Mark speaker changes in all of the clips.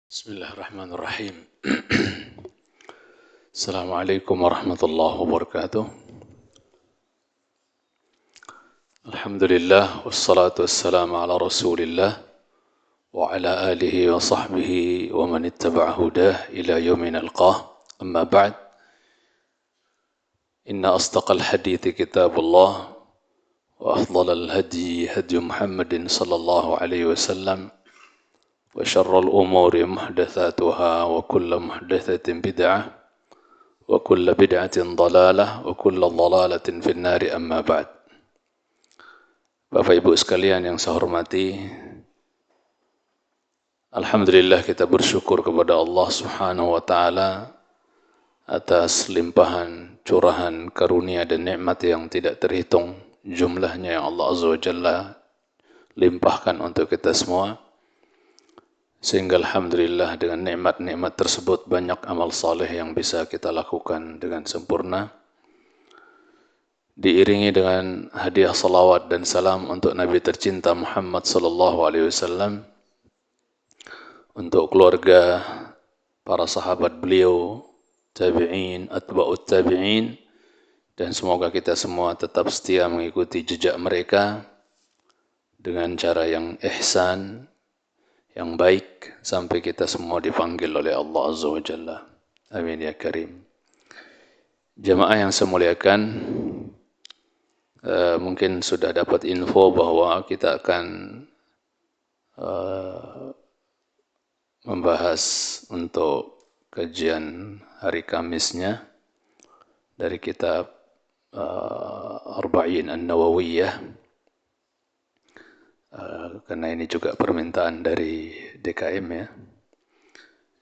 Speaker 1: Bismillahirrahmanirrahim. Assalamualaikum warahmatullahi wabarakatuh. Alhamdulillah wassalatu wassalamu ala Rasulillah wa ala alihi wa sahbihi wa man ittaba'a hudah ila yaumin nalqah. Amma ba'd. Inna asdaqal hadithi kitabullah wa afdalal hadi hadi Muhammadin sallallahu alaihi wasallam. وشر الأمور محدثاتها وكل محدثة بدعة وكل بدعة ضلالة وكل ضلالة في النار أما بعد. Bapak Ibu sekalian yang saya hormati, alhamdulillah kita bersyukur kepada Allah Subhanahu wa taala atas limpahan curahan karunia dan nikmat yang tidak terhitung jumlahnya yang Allah Azza wa Jalla limpahkan untuk kita semua. Sehingga alhamdulillah dengan nikmat-nikmat tersebut banyak amal saleh yang bisa kita lakukan dengan sempurna. Diiringi dengan hadiah salawat dan salam untuk Nabi tercinta Muhammad sallallahu alaihi wasallam, untuk keluarga, para sahabat beliau, tabi'in, atba'ut tabi'in, dan semoga kita semua tetap setia mengikuti jejak mereka dengan cara yang ihsan, yang baik sampai kita semua dipanggil oleh Allah Azza wa Jalla. Amin ya karim. Jamaah yang saya muliakan, mungkin sudah dapat info bahwa kita akan membahas untuk kajian hari Kamisnya dari kitab Arba'in An-Nawawiyah. Karena ini juga permintaan dari DKM ya.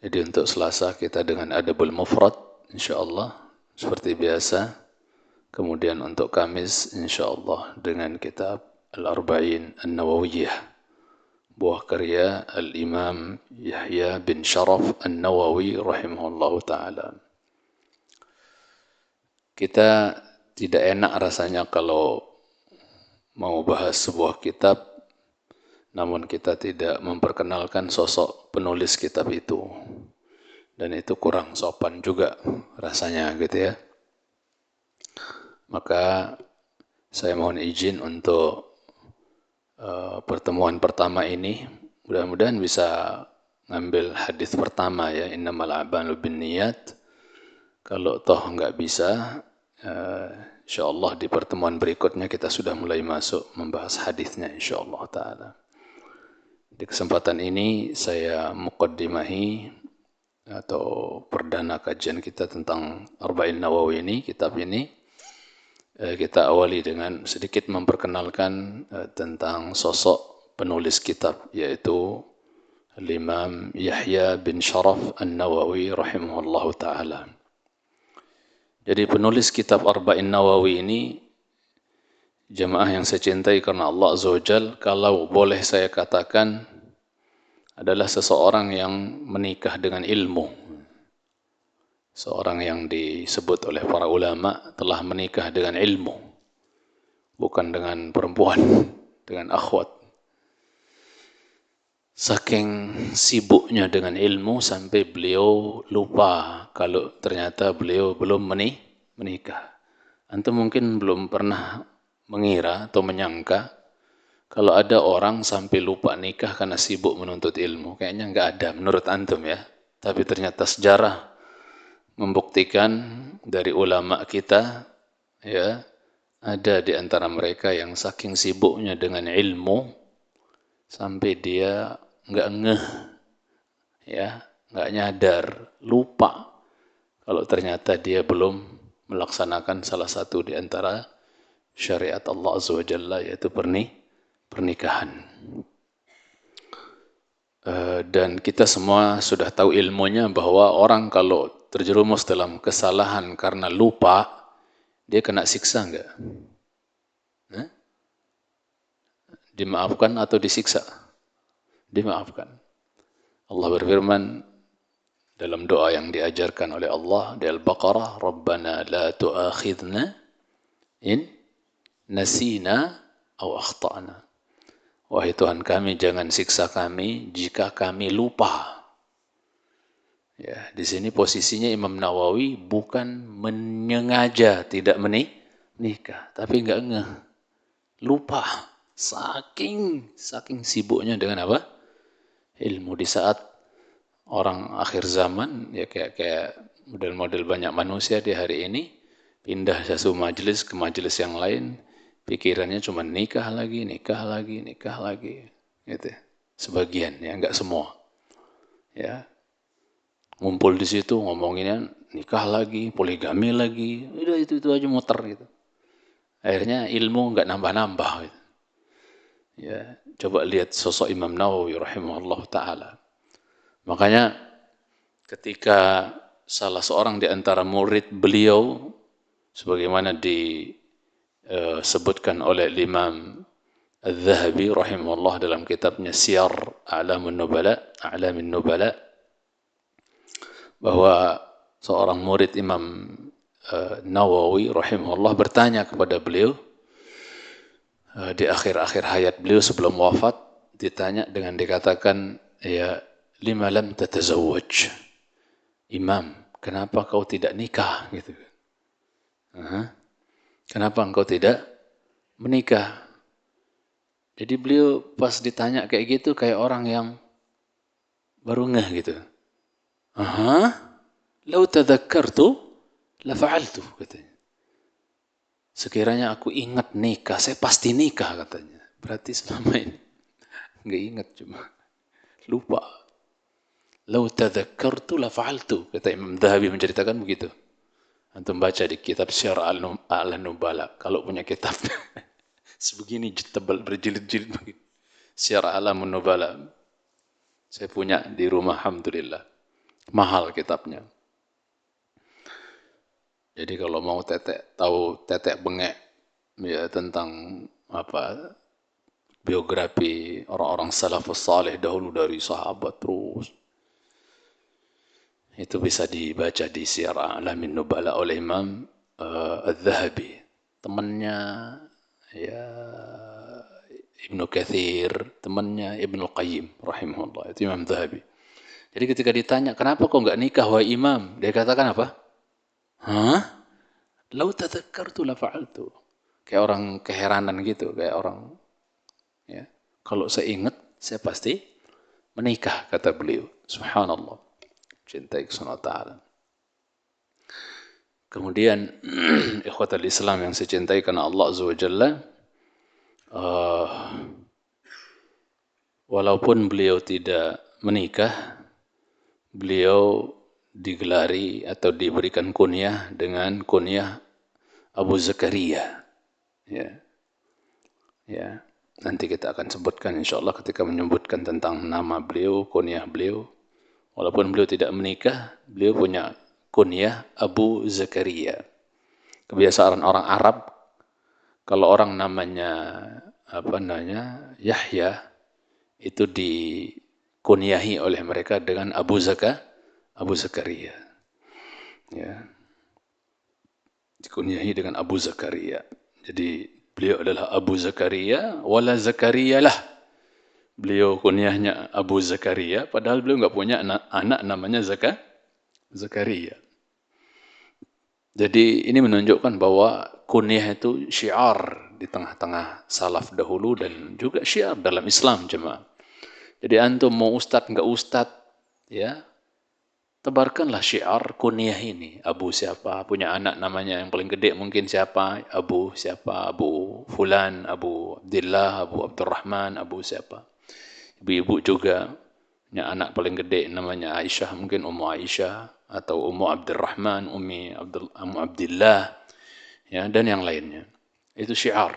Speaker 1: Jadi untuk Selasa kita dengan Adabul Mufrad insyaallah seperti biasa. Kemudian untuk Kamis insyaallah dengan kitab Al-Arba'in An-Nawawiyah, buah karya Al-Imam Yahya bin Sharaf An-Nawawi rahimahullahu taala. Kita tidak enak rasanya kalau mau bahas sebuah kitab namun kita tidak memperkenalkan sosok penulis kitab itu. Dan itu kurang sopan juga rasanya gitu ya. Maka saya mohon izin untuk pertemuan pertama ini. Mudah-mudahan bisa ngambil hadis pertama ya. Innamal a'malu binniyat. Kalau toh nggak bisa, insyaallah di pertemuan berikutnya kita sudah mulai masuk membahas hadisnya insyaallah ta'ala. Di kesempatan ini saya muqaddimahi atau perdana kajian kita tentang Arba'in Nawawi ini, kitab ini. Kita awali dengan sedikit memperkenalkan tentang sosok penulis kitab, yaitu Imam Yahya bin Sharaf An-Nawawi rahimahullahu ta'ala. Jadi penulis kitab Arba'in Nawawi ini, jemaah yang saya cintai karena Allah Azza wa Jal, kalau boleh saya katakan adalah seseorang yang menikah dengan ilmu. Seorang yang disebut oleh para ulama telah menikah dengan ilmu, bukan dengan perempuan, dengan akhwat. Saking sibuknya dengan ilmu sampai beliau lupa kalau ternyata beliau belum menikah. Antum mungkin belum pernah mengira atau menyangka kalau ada orang sampai lupa nikah karena sibuk menuntut ilmu. Kayaknya nggak ada menurut antum ya. Tapi ternyata sejarah membuktikan dari ulama kita ya, ada di antara mereka yang saking sibuknya dengan ilmu sampai dia nggak ngeh ya, nggak nyadar, lupa kalau ternyata dia belum melaksanakan salah satu di antara syariat Allah Azza wa Jalla, yaitu pernikahan. Dan kita semua sudah tahu ilmunya bahwa orang kalau terjerumus dalam kesalahan karena lupa, dia kena siksa enggak? Dimaafkan atau disiksa? Dimaafkan. Allah berfirman dalam doa yang diajarkan oleh Allah di Al-Baqarah, Rabbana la tu'akhidna in nasina aw akhtana. Wahai Tuhan kami, jangan siksa kami jika kami lupa Ya, di sini posisinya Imam Nawawi bukan menyengaja tidak menikah, tapi nggak ngeh, lupa, saking sibuknya dengan apa? Ilmu. Di saat orang akhir zaman, ya kayak model-model banyak manusia di hari ini, pindah satu majelis ke majelis yang lain, pikirannya cuma nikah lagi, gitu. Sebagian, ya nggak semua. Ya, ngumpul di situ ngomonginnya nikah lagi, poligami lagi, udah itu aja muter gitu. Akhirnya ilmu nggak nambah-nambah. Gitu. Ya, coba lihat sosok Imam Nawawi rahimahullah taala. Makanya ketika salah seorang di antara murid beliau, sebagaimana disebutkan oleh Imam Al-Zahabi rahimahullah dalam kitabnya Siyar A'lamin Nubala, bahwa seorang murid Imam Nawawi rahimahullah bertanya kepada beliau di akhir-akhir hayat beliau sebelum wafat, ditanya dengan dikatakan, ya, lima lam tatazawwaj, Imam, kenapa kau tidak nikah gitu. Kenapa engkau tidak menikah? Jadi beliau pas ditanya kayak gitu kayak orang yang baru ngeh gitu. Lau tadhakkartu la fa'altu katanya. Sekiranya aku ingat nikah, saya pasti nikah katanya. Berarti selama ini nggak ingat, cuma lupa. Lau tadhakkartu la fa'altu, kata Imam Dhahabi menceritakan begitu. Antum baca di kitab Syiar Al-Nubala, kalau punya kitab sebegini tebal berjilid-jilid begitu. Syiar Al-Nubala. Saya punya di rumah, alhamdulillah. Mahal kitabnya. Jadi kalau mau tahu tetek bengek ya tentang apa biografi orang-orang salafus saleh dahulu dari sahabat terus, itu bisa dibaca di Syiar A'lamin Nubala oleh Imam Al-Zahabi, temannya ya Ibnu Katsir, temannya Ibnu Qayyim rahimahullah, itu Imam Zahabi. Jadi ketika ditanya, kenapa kok nggak nikah wahai Imam? Dia katakan apa? Lau tadhakkartu la fa'altu. Kayak orang keheranan gitu, kayak orang, ya. Kalau saya ingat, saya pasti menikah, kata beliau. Subhanallah. Cintai kesunnah ta'ala. Kemudian, ikhwatal Islam yang saya cintai karena Allah Azza wa Jalla, walaupun beliau tidak menikah, beliau digelari atau diberikan kunyah dengan kunyah Abu Zakaria. Ya. Ya. Nanti kita akan sebutkan insyaAllah ketika menyebutkan tentang nama beliau, kunyah beliau. Walaupun beliau tidak menikah, beliau punya kunyah Abu Zakaria. Kebiasaan orang Arab, kalau orang namanya Yahya, itu dikunyahi oleh mereka dengan Abu Zakaria. Ya. Dikunyahi dengan Abu Zakaria. Jadi beliau adalah Abu Zakaria, wala Zakaria lah. Beliau kunyahnya Abu Zakaria, padahal beliau nggak punya anak namanya Zakaria. Jadi ini menunjukkan bahwa kunyah itu syiar di tengah-tengah salaf dahulu dan juga syiar dalam Islam jemaah. Jadi antum mau ustadz nggak ustadz, ya tebarkanlah syiar kunyah ini. Abu siapa, punya anak namanya yang paling gede mungkin siapa, Abu siapa, Abu Fulan, Abu Abdullah, Abu Abdurrahman, Abu siapa. Ibu-ibu juga punya anak paling gede namanya Aisyah, mungkin Ummu Aisyah atau Ummu Abdurrahman, Ummu Abdillah, ya, dan yang lainnya. Itu syiar,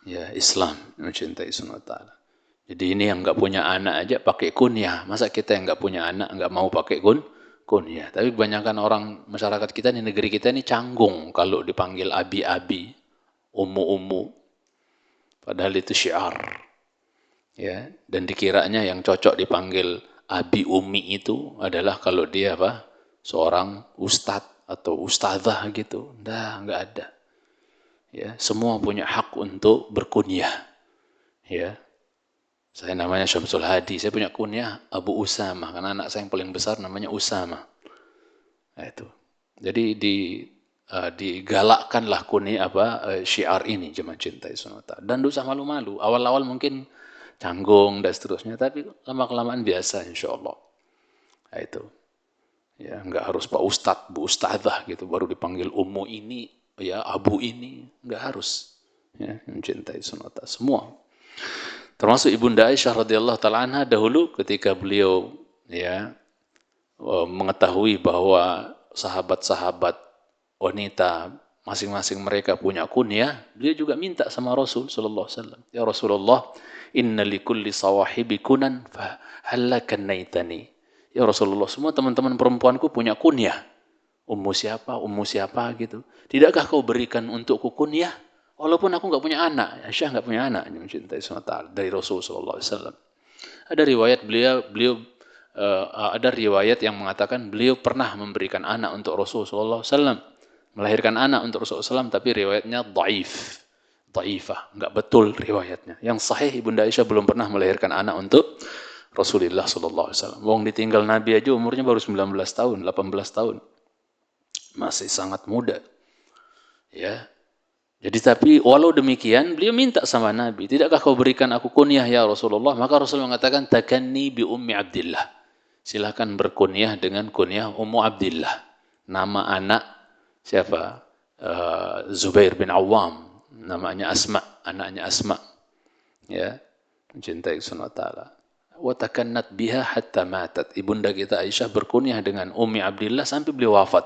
Speaker 1: ya, Islam mencintai sunnah ta'ala. Jadi ini yang nggak punya anak aja pakai kunyah. Masa kita yang nggak punya anak nggak mau pakai kunyah? Tapi kebanyakan orang masyarakat kita di negeri kita ini canggung kalau dipanggil abi-abi, umu-umu. Padahal itu syiar. Ya, dan dikiranya yang cocok dipanggil abi umi itu adalah kalau dia apa? Seorang ustadz atau ustadzah gitu. Nggak ada. Ya, semua punya hak untuk berkunyah. Ya. Saya namanya Syamsul Hadi. Saya punya kunyah Abu Usama karena anak saya yang paling besar namanya Usama. Nah, itu. Jadi digalakkanlah syiar ini Jemaah Cintai Sunata. Dan tidak usah malu-malu. Awal-awal mungkin canggung dan seterusnya, tapi lama-kelamaan biasa insyaallah. Nah, itu. Ya, enggak harus Pak Ustadz, Bu Ustadzah gitu baru dipanggil ummu ini, ya abu ini, enggak harus. Ya, mencintai sunata semua. Termasuk Ibunda Aisyah radhiyallahu taala anha dahulu ketika beliau ya mengetahui bahwa sahabat-sahabat wanita masing-masing mereka punya kunyah, beliau juga minta sama Rasul sallallahu alaihi wasallam, "Ya Rasulullah, inna likulli sawahibi kunan fa halakannaitani." Ya Rasulullah, semua teman-teman perempuanku punya kunyah. Ummu siapa gitu. Tidakkah kau berikan untukku kunyah? Walaupun aku enggak punya anak. Aisyah enggak punya anak, mencintai SWT dari Rasul sallallahu alaihi wasallam. Ada riwayat ada riwayat yang mengatakan beliau pernah memberikan anak untuk Rasul sallallahu alaihi wasallam. Melahirkan anak untuk Rasul sallallahu alaihi wasallam, tapi riwayatnya dhaifah, enggak betul riwayatnya. Yang sahih Ibunda Aisyah belum pernah melahirkan anak untuk Rasulullah sallallahu alaihi wasallam. Wong ditinggal Nabi aja umurnya baru 19 tahun, 18 tahun. Masih sangat muda. Ya. Jadi tapi walau demikian beliau minta sama Nabi, "Tidakkah kau berikan aku kunyah ya Rasulullah?" Maka Rasul mengatakan, "Takanni bi Ummi Abdillah." Silakan berkunyah dengan kunyah Ummu Abdillah. Nama anak siapa? Zubair bin Awam. Namanya Asma, anaknya Asma. Ya. Mencintai Subhanahu wa taala. Wa takannat biha hatta matat. Ibunda kita Aisyah berkunyah dengan Ummi Abdillah sampai beliau wafat.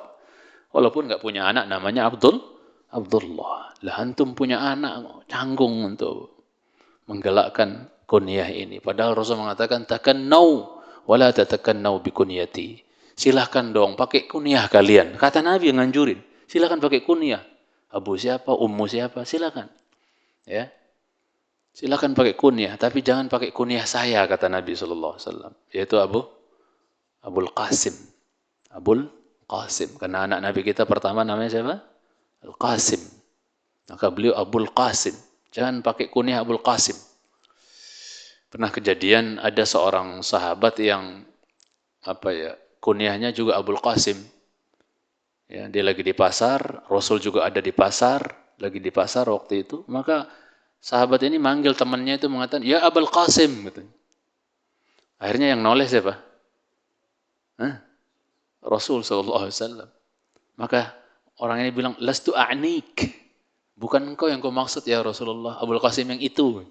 Speaker 1: Walaupun enggak punya anak namanya Abdullah. Lah antum punya anak canggung untuk menggalakkan kunyah ini. Padahal Rasul mengatakan takannau wala tatakannau bi kunyati. Silahkan dong pakai kunyah kalian. Kata Nabi yang nganjurin. Silahkan pakai kunyah. Abu siapa, ummu siapa, silahkan. Ya. Silahkan pakai kunyah, tapi jangan pakai kunyah saya, kata Nabi sallallahu alaihi wasallam. Yaitu Abul Qasim. Abul Qasim. Karena anak Nabi kita pertama namanya siapa? Al-Qasim. Maka beliau Abul Qasim. Jangan pakai kunyah Abul Qasim. Pernah kejadian ada seorang sahabat yang kunyahnya juga Abul Qasim. Ya, dia lagi di pasar, Rasul juga ada di pasar, lagi di pasar waktu itu. Maka sahabat ini manggil temannya itu mengatakan, "Ya Abul Qasim." Gitu. Akhirnya yang noleh siapa? Rasul sallallahu alaihi wasallam. Maka orang ini bilang, "Lastu a'nik." Bukan engkau yang kau maksud ya Rasulullah, Abul Qasim yang itu.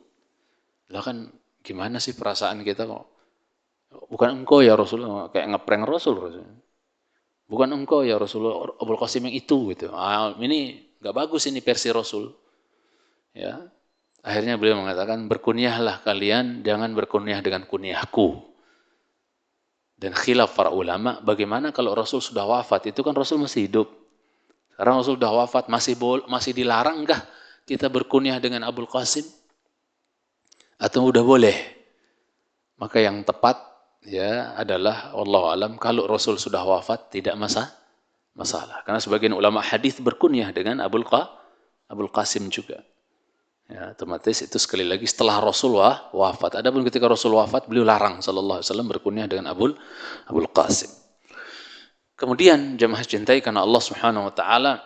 Speaker 1: Lah kan gimana sih perasaan kita kok? Bukan engkau ya Rasulullah, kayak ngeprank Rasul. Bukan engkau ya Rasulullah, Abul Qasim yang itu gitu. Ini enggak bagus ini versi Rasul. Ya. Akhirnya beliau mengatakan, "Berkunyahlah kalian, jangan berkunyah dengan kunyahku." Dan khilaf para ulama, bagaimana kalau Rasul sudah wafat? Itu kan Rasul masih hidup. Sekarang Rasul sudah wafat, masih dilarang kah kita berkunyah dengan Abul Qasim? Atau udah boleh? Maka yang tepat ya adalah wallahu alam, kalau Rasul sudah wafat tidak masalah. Karena sebagian ulama hadis berkunyah dengan Abul Qasim juga. Ya, otomatis itu sekali lagi setelah Rasul wafat. Adapun ketika Rasul wafat, beliau larang sallallahu alaihi wasallam berkunyah dengan Abul Qasim. Kemudian jemaah cintai karena Allah Subhanahu wa taala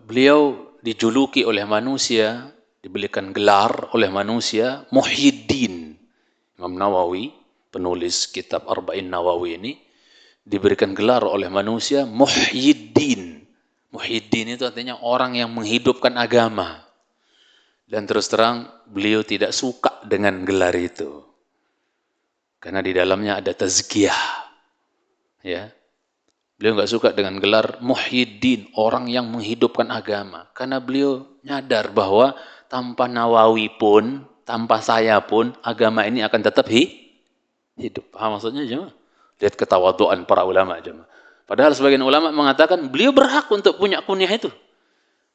Speaker 1: beliau dijuluki oleh manusia, diberikan gelar oleh manusia Muhyiddin. Imam Nawawi, penulis kitab Arba'in Nawawi ini diberikan gelar oleh manusia Muhyiddin. Muhyiddin itu artinya orang yang menghidupkan agama. Dan terus terang beliau tidak suka dengan gelar itu. Karena di dalamnya ada tazkiyah. Ya. Beliau enggak suka dengan gelar Muhyiddin, orang yang menghidupkan agama. Karena beliau nyadar bahwa tanpa Nawawi pun, tanpa saya pun, agama ini akan tetap hidup. Maksudnya jemaah? Lihat ketawaduan para ulama jemaah. Padahal sebagian ulama mengatakan beliau berhak untuk punya kunyah itu.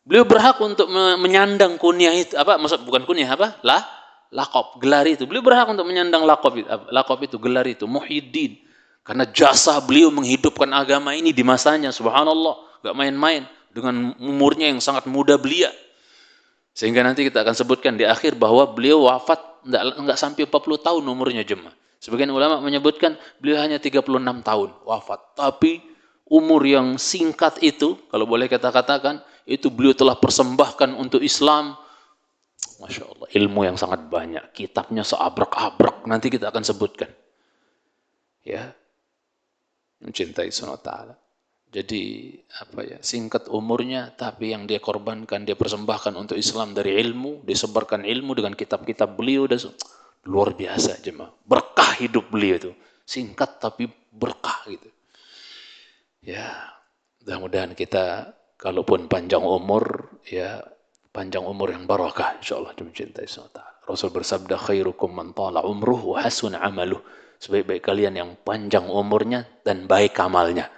Speaker 1: Beliau berhak untuk menyandang kunyah itu. Maksud bukan kunyah laqab, gelar itu. Beliau berhak untuk menyandang laqab itu, gelar itu, Muhyiddin. Karena jasa beliau menghidupkan agama ini di masanya, subhanallah, enggak main-main dengan umurnya yang sangat muda belia. Sehingga nanti kita akan sebutkan di akhir bahwa beliau wafat enggak sampai 40 tahun umurnya jemaah. Sebagian ulama menyebutkan beliau hanya 36 tahun wafat. Tapi umur yang singkat itu, kalau boleh kita katakan, itu beliau telah persembahkan untuk Islam. Masya Allah, ilmu yang sangat banyak. Kitabnya seabrak-abrak, nanti kita akan sebutkan. Ya, mencintai Subhanahu wa ta'ala. Jadi singkat umurnya, tapi yang dia korbankan, dia persembahkan untuk Islam dari ilmu, disebarkan ilmu dengan kitab-kitab beliau, dan luar biasa jemaah. Berkah hidup beliau itu, singkat tapi berkah gitu. Ya, mudah-mudahan kita kalaupun panjang umur, ya panjang umur yang barakah, insyaallah mencintai Allah. Rasul bersabda, khairukum man tala umruhu wa hasun amaluh. Sebaik-baik kalian yang panjang umurnya dan baik amalnya.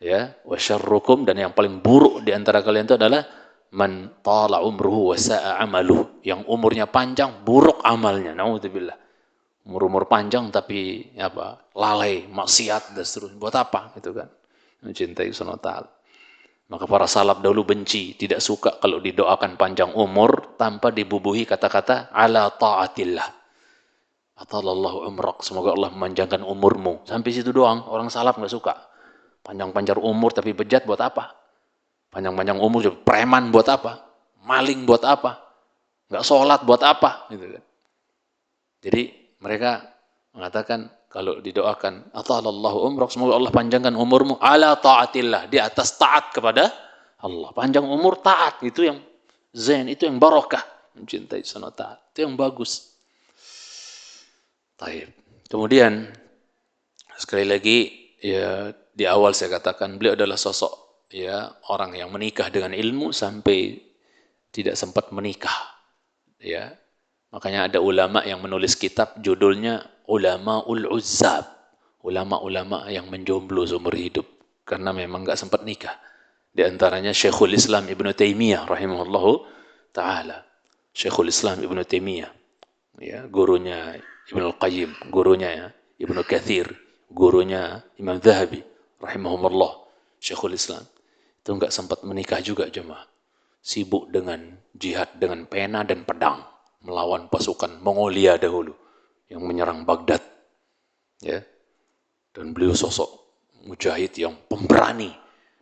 Speaker 1: Ya, wasyarrukum, dan yang paling buruk di antara kalian itu adalah man tala umruhu wa sa'a amaluh, yang umurnya panjang buruk amalnya. Naudzubillah. Umur panjang tapi lalai, maksiat dan seterusnya. Buat apa gitu kan? Mencintai Subhanahu wa ta'ala. Maka para salaf dahulu benci, tidak suka kalau didoakan panjang umur tanpa dibubuhi kata-kata ala ta'atillah. Atalallahu umrak, semoga Allah memanjangkan umurmu. Sampai situ doang, orang salaf enggak suka. Panjang-panjang umur tapi bejat buat apa? Panjang-panjang umur preman buat apa? Maling buat apa? Enggak sholat buat apa? Gitu kan. Jadi mereka mengatakan kalau didoakan atalallahu umrak, semoga Allah panjangkan umurmu ala taatillah, di atas taat kepada Allah. Panjang umur taat, itu yang zain, itu yang barakah. Mencintai Subhanahu wa ta'ala, itu yang bagus. Taib. Kemudian sekali lagi, ya di awal saya katakan beliau adalah sosok orang yang menikah dengan ilmu sampai tidak sempat menikah. Ya, makanya ada ulama yang menulis kitab judulnya Ulamaul Uzzab, ulama-ulama yang menjomblo seumur hidup karena memang enggak sempat nikah. Di antaranya Syekhul Islam Ibnu Taimiyah rahimahullahu taala. Syekhul Islam Ibnu Taimiyah, ya, gurunya Ibnu Qayyim, gurunya Ibnu Katsir, gurunya Imam Zahabi rahimahumullah. Syekhul Islam itu enggak sempat menikah juga jemaah. Sibuk dengan jihad dengan pena dan pedang melawan pasukan Mongolia dahulu yang menyerang Baghdad. Ya. Dan beliau sosok mujahid yang pemberani,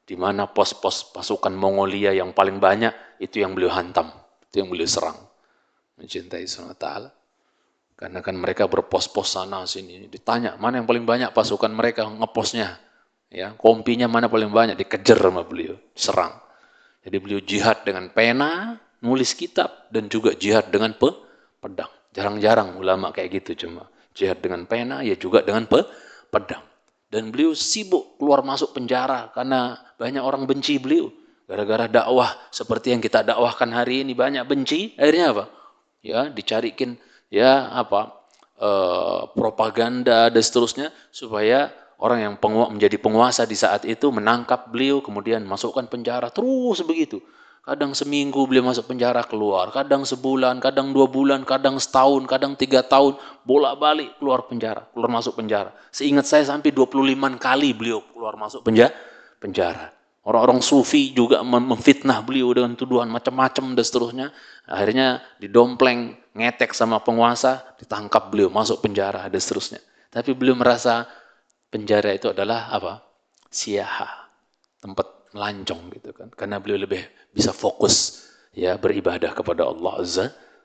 Speaker 1: di mana pos-pos pasukan Mongolia yang paling banyak itu yang beliau hantam, itu yang beliau serang. Mencintai Subhanahu wa ta'ala. Karena kan mereka berpos-pos sana sini, ditanya mana yang paling banyak pasukan mereka ngeposnya. Ya, kompinya mana paling banyak, dikejar sama beliau, serang. Jadi beliau jihad dengan pena, nulis kitab, dan juga jihad dengan pedang. Jarang-jarang ulama kayak gitu cuma. Jihad dengan pena, ya juga dengan pedang. Dan beliau sibuk keluar masuk penjara karena banyak orang benci beliau. Gara-gara dakwah seperti yang kita dakwahkan hari ini, banyak benci, akhirnya apa? Ya, dicarikin propaganda dan seterusnya supaya orang yang menjadi penguasa di saat itu menangkap beliau, kemudian masukkan penjara, terus begitu. Kadang seminggu beliau masuk penjara keluar, kadang sebulan, kadang 2 bulan, kadang setahun, kadang 3 tahun, bolak-balik keluar penjara, keluar masuk penjara. Seingat saya sampai 25 kali beliau keluar masuk penjara. Orang-orang sufi juga memfitnah beliau dengan tuduhan macam-macam dan seterusnya. Akhirnya didompleng, ngetek sama penguasa, ditangkap beliau, masuk penjara dan seterusnya. Tapi beliau merasa penjara itu adalah siaha, tempat melancong gitu kan. Karena beliau lebih bisa fokus beribadah kepada Allah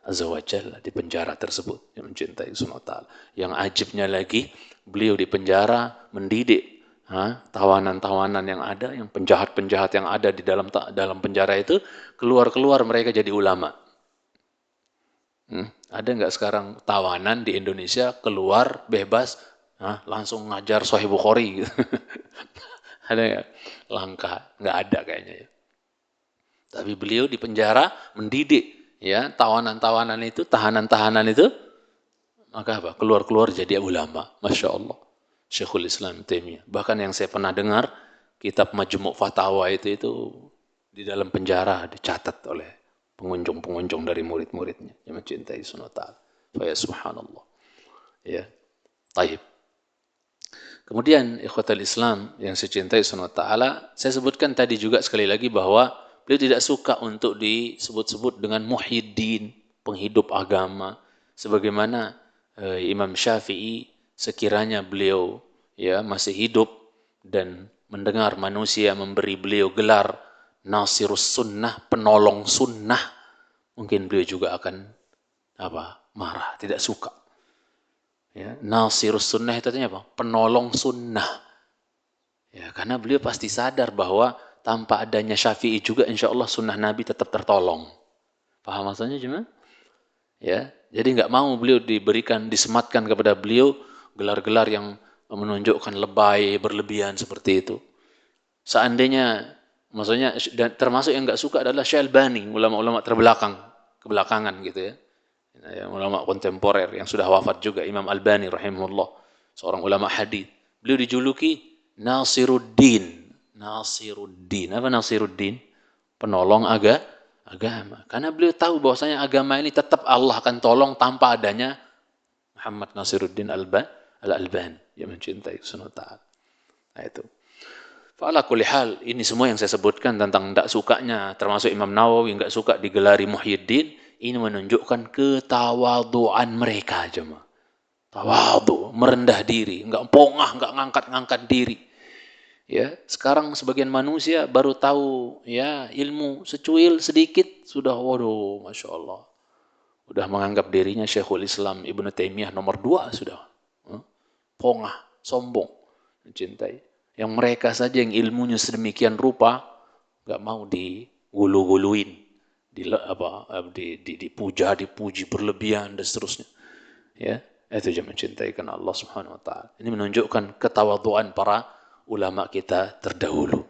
Speaker 1: Azza wa Jalla di penjara tersebut, yang mencintai Subhanahu wa ta'ala. Yang ajibnya lagi, beliau di penjara mendidik tawanan-tawanan yang ada, yang penjahat-penjahat yang ada di dalam penjara itu, keluar-keluar mereka jadi ulama. Ada nggak sekarang tawanan di Indonesia keluar bebas langsung ngajar Sahih Bukhari gitu? Ada nggak? Langka, nggak ada kayaknya ya. Tapi beliau di penjara mendidik tawanan-tawanan itu, tahanan-tahanan itu, maka keluar-keluar jadi ulama. Masya Allah. Syekhul Islam Taimiyah. Bahkan yang saya pernah dengar, kitab Majmu' Fatawa itu di dalam penjara dicatat oleh pengunjung-pengunjung dari murid-muridnya yang mencintai Subhanahu wa ta'ala. Ya subhanallah. Ya. Taib. Kemudian ikhwatal Islam yang saya cintai Subhanahu wa ta'ala, saya sebutkan tadi juga sekali lagi bahwa beliau tidak suka untuk disebut-sebut dengan Muhyiddin, penghidup agama. Sebagaimana Imam Syafi'i, sekiranya beliau ya masih hidup dan mendengar manusia memberi beliau gelar Nasirus Sunnah, penolong sunnah, mungkin beliau juga akan marah, tidak suka. Ya, Nasirus Sunnah itu artinya apa? Penolong sunnah. Ya, karena beliau pasti sadar bahwa tanpa adanya Syafi'i juga insya Allah sunnah Nabi tetap tertolong. Paham maksudnya cuma? Ya, jadi nggak mau beliau disematkan kepada beliau gelar-gelar yang menunjukkan lebay, berlebihan seperti itu. Seandainya, maksudnya dan termasuk yang nggak suka adalah Syalbani, ulama-ulama kebelakangan gitu ya. Ulama kontemporer yang sudah wafat juga, Imam Albani rahimahullah, seorang ulama hadis. Beliau dijuluki Nasiruddin. Nasiruddin. Apa Nasiruddin? Penolong agama. Karena beliau tahu bahwasanya agama ini tetap Allah akan tolong tanpa adanya Muhammad Nasiruddin Al-Albani yang mencintai sunnah ta'ala. Nah itu. Fa'ala kulli hal, ini semua yang saya sebutkan tentang tidak sukanya, termasuk Imam Nawawi nggak suka digelari Muhyiddin, ini menunjukkan ketawaduan mereka jemaah. Tawadhu, merendah diri, nggak pongah, nggak ngangkat-ngangkat diri. Ya, sekarang sebagian manusia baru tahu ya ilmu secuil sedikit sudah waduh, masya Allah, udah menganggap dirinya Syekhul Islam Ibnu Taimiyah nomor 2 sudah, pongah, sombong, mencintai. Yang mereka saja yang ilmunya sedemikian rupa nggak mau digulu-guluin, dipuja, dipuji berlebihan dan seterusnya. Ya, itu yang mencintai karena Allah Subhanahu Wa Taala. Ini menunjukkan ketawaduan para ulama kita terdahulu.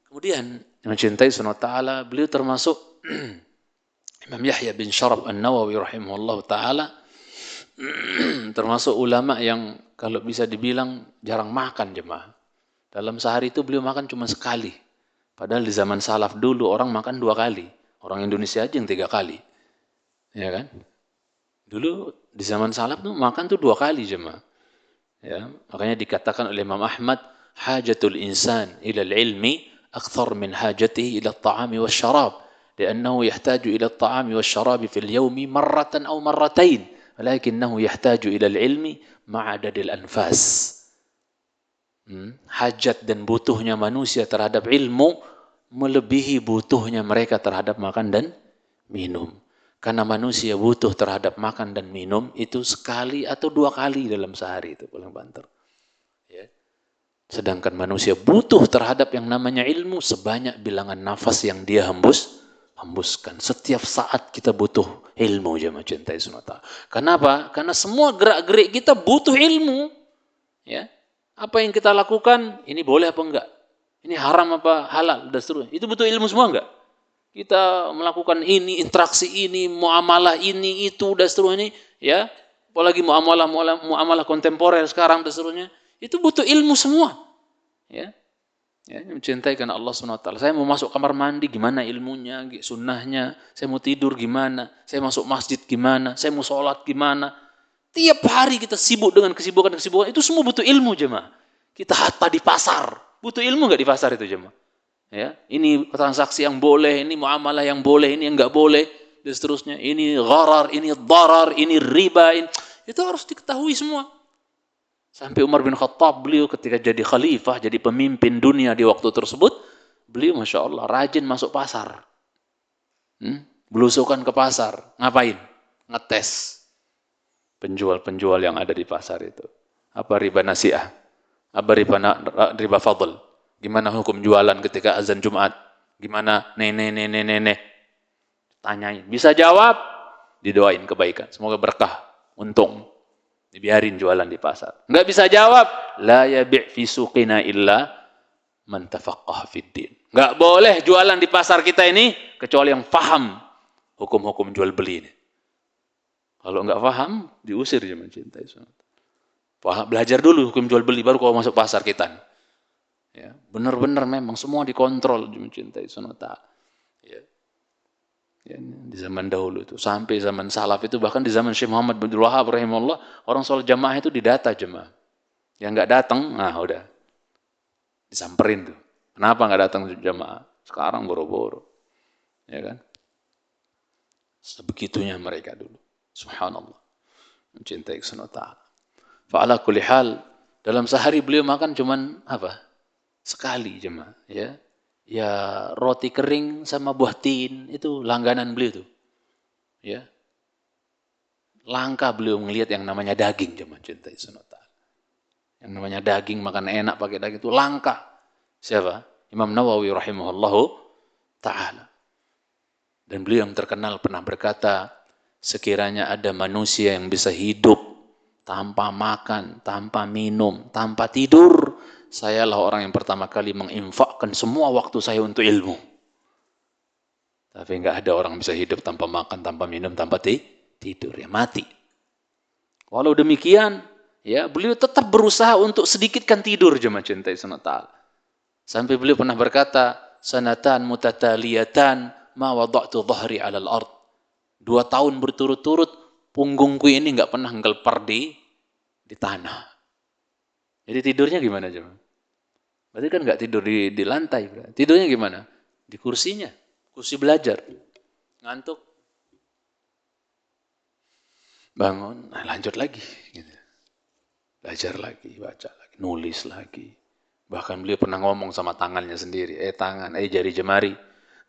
Speaker 1: Kemudian mencintai sunnah ta'ala, beliau termasuk Imam Yahya bin Syaraf An-Nawawi rahimahullah ta'ala, termasuk ulama yang kalau bisa dibilang jarang makan jemaah. Dalam sehari itu beliau makan cuma sekali. Padahal di zaman salaf dulu orang makan 2 kali. Orang Indonesia aja yang 3 kali. Ya kan? Dulu di zaman salaf tuh makan tuh 2 kali jemaah. Ya, makanya dikatakan oleh Imam Ahmad, hajatul insan ila al-ilmi akthar min hajatihi ila at-ta'ami wasyarab, li'annahu yahtaju ila at-ta'ami wasyarab fi al-yawmi marratan aw marratain, walakinnahu yahtaju ila al-ilmi ma'adadil anfas. Hajat dan butuhnya manusia terhadap ilmu melebihi butuhnya mereka terhadap makan dan minum. Karena manusia butuh terhadap makan dan minum itu sekali atau 2 kali dalam sehari, itu paling banter. Ya. Sedangkan manusia butuh terhadap yang namanya ilmu sebanyak bilangan nafas yang dia hembuskan. Setiap saat kita butuh ilmu, jemaah cintai sunnah ta'ala. Kenapa? Karena semua gerak-gerik kita butuh ilmu. Ya. Apa yang kita lakukan, ini boleh apa enggak? Ini haram apa halal dan seterusnya. Itu butuh ilmu semua enggak? Kita melakukan ini, interaksi ini, muamalah ini, itu, dan seterusnya, ya, apalagi muamalah kontemporer sekarang, dan seterusnya, itu butuh ilmu semua, ya, mencintai karena Allah SWT. Saya mau masuk kamar mandi, gimana ilmunya, sunnahnya, saya mau tidur gimana, saya masuk masjid gimana, saya mau sholat gimana, tiap hari kita sibuk dengan kesibukan-kesibukan, itu semua butuh ilmu jemaah. Kita hatta di pasar, butuh ilmu nggak di pasar itu jemaah? Ya, ini transaksi yang boleh, ini muamalah yang boleh, ini yang enggak boleh, dan seterusnya. Ini gharar, ini darar, ini riba, itu harus diketahui semua. Sampai Umar bin Khattab, beliau ketika jadi khalifah, jadi pemimpin dunia di waktu tersebut, beliau masya Allah rajin masuk pasar, belusukan ke pasar, ngapain? Ngetes penjual-penjual yang ada di pasar itu. Apa riba nasi'ah? Apa riba fadl? Gimana hukum jualan ketika azan Jumat? Gimana nenek? Tanyain. Bisa jawab, didoain kebaikan. Semoga berkah, untung. Dibiarin jualan di pasar. Enggak bisa jawab, la yabi' fi suqina illa man tafaqqaha fid din. Enggak boleh jualan di pasar kita ini kecuali yang paham hukum-hukum jual beli ini. Kalau enggak paham, diusir dia mencintai. Belajar dulu hukum jual beli baru kau masuk pasar kita. Ya, benar-benar memang semua dikontrol mencintai sunnah ta'ala. Ya. Ya, di zaman dahulu itu sampai zaman salaf itu, bahkan di zaman Syekh Muhammad bin Abdul Wahhab rahimahullah, orang sholat jamaah itu didata jemaah. Yang enggak datang, nah udah disamperin tuh. Kenapa enggak datang jamaah? Sekarang boro-boro. Ya kan? Sebegitunya mereka dulu. Subhanallah. Mencintai Subhanahu wa ta'ala. Fa'ala kulli hal, dalam sehari beliau makan cuman apa? Sekali jemaah, ya. Ya roti kering sama buah tin, itu langganan beliau tuh. Ya. Langka beliau melihat yang namanya daging jemaah cintai Subhanahu wa ta'ala. Yang namanya daging, makan enak pakai daging itu langka. Siapa? Imam Nawawi rahimahullahu ta'ala. Dan beliau yang terkenal pernah berkata, sekiranya ada manusia yang bisa hidup tanpa makan, tanpa minum, tanpa tidur, sayalah orang yang pertama kali menginfakkan semua waktu saya untuk ilmu. Tapi enggak ada orang bisa hidup tanpa makan, tanpa minum, tanpa tidur, ya mati. Walau demikian, ya beliau tetap berusaha untuk sedikitkan tidur jemaah cintai Subhanahu. Sampai beliau pernah berkata, sanatan mutataliyatan ma wada'tu dhahri 'alal ard. 2 tahun berturut-turut punggungku ini enggak pernah ngelpar di tanah. Jadi tidurnya gimana jemaah? Berarti kan enggak tidur di lantai, tidurnya gimana? Di kursinya, kursi belajar. Ngantuk. Bangun, lanjut lagi gitu. Belajar lagi, baca lagi, nulis lagi. Bahkan beliau pernah ngomong sama tangannya sendiri, jari jemari,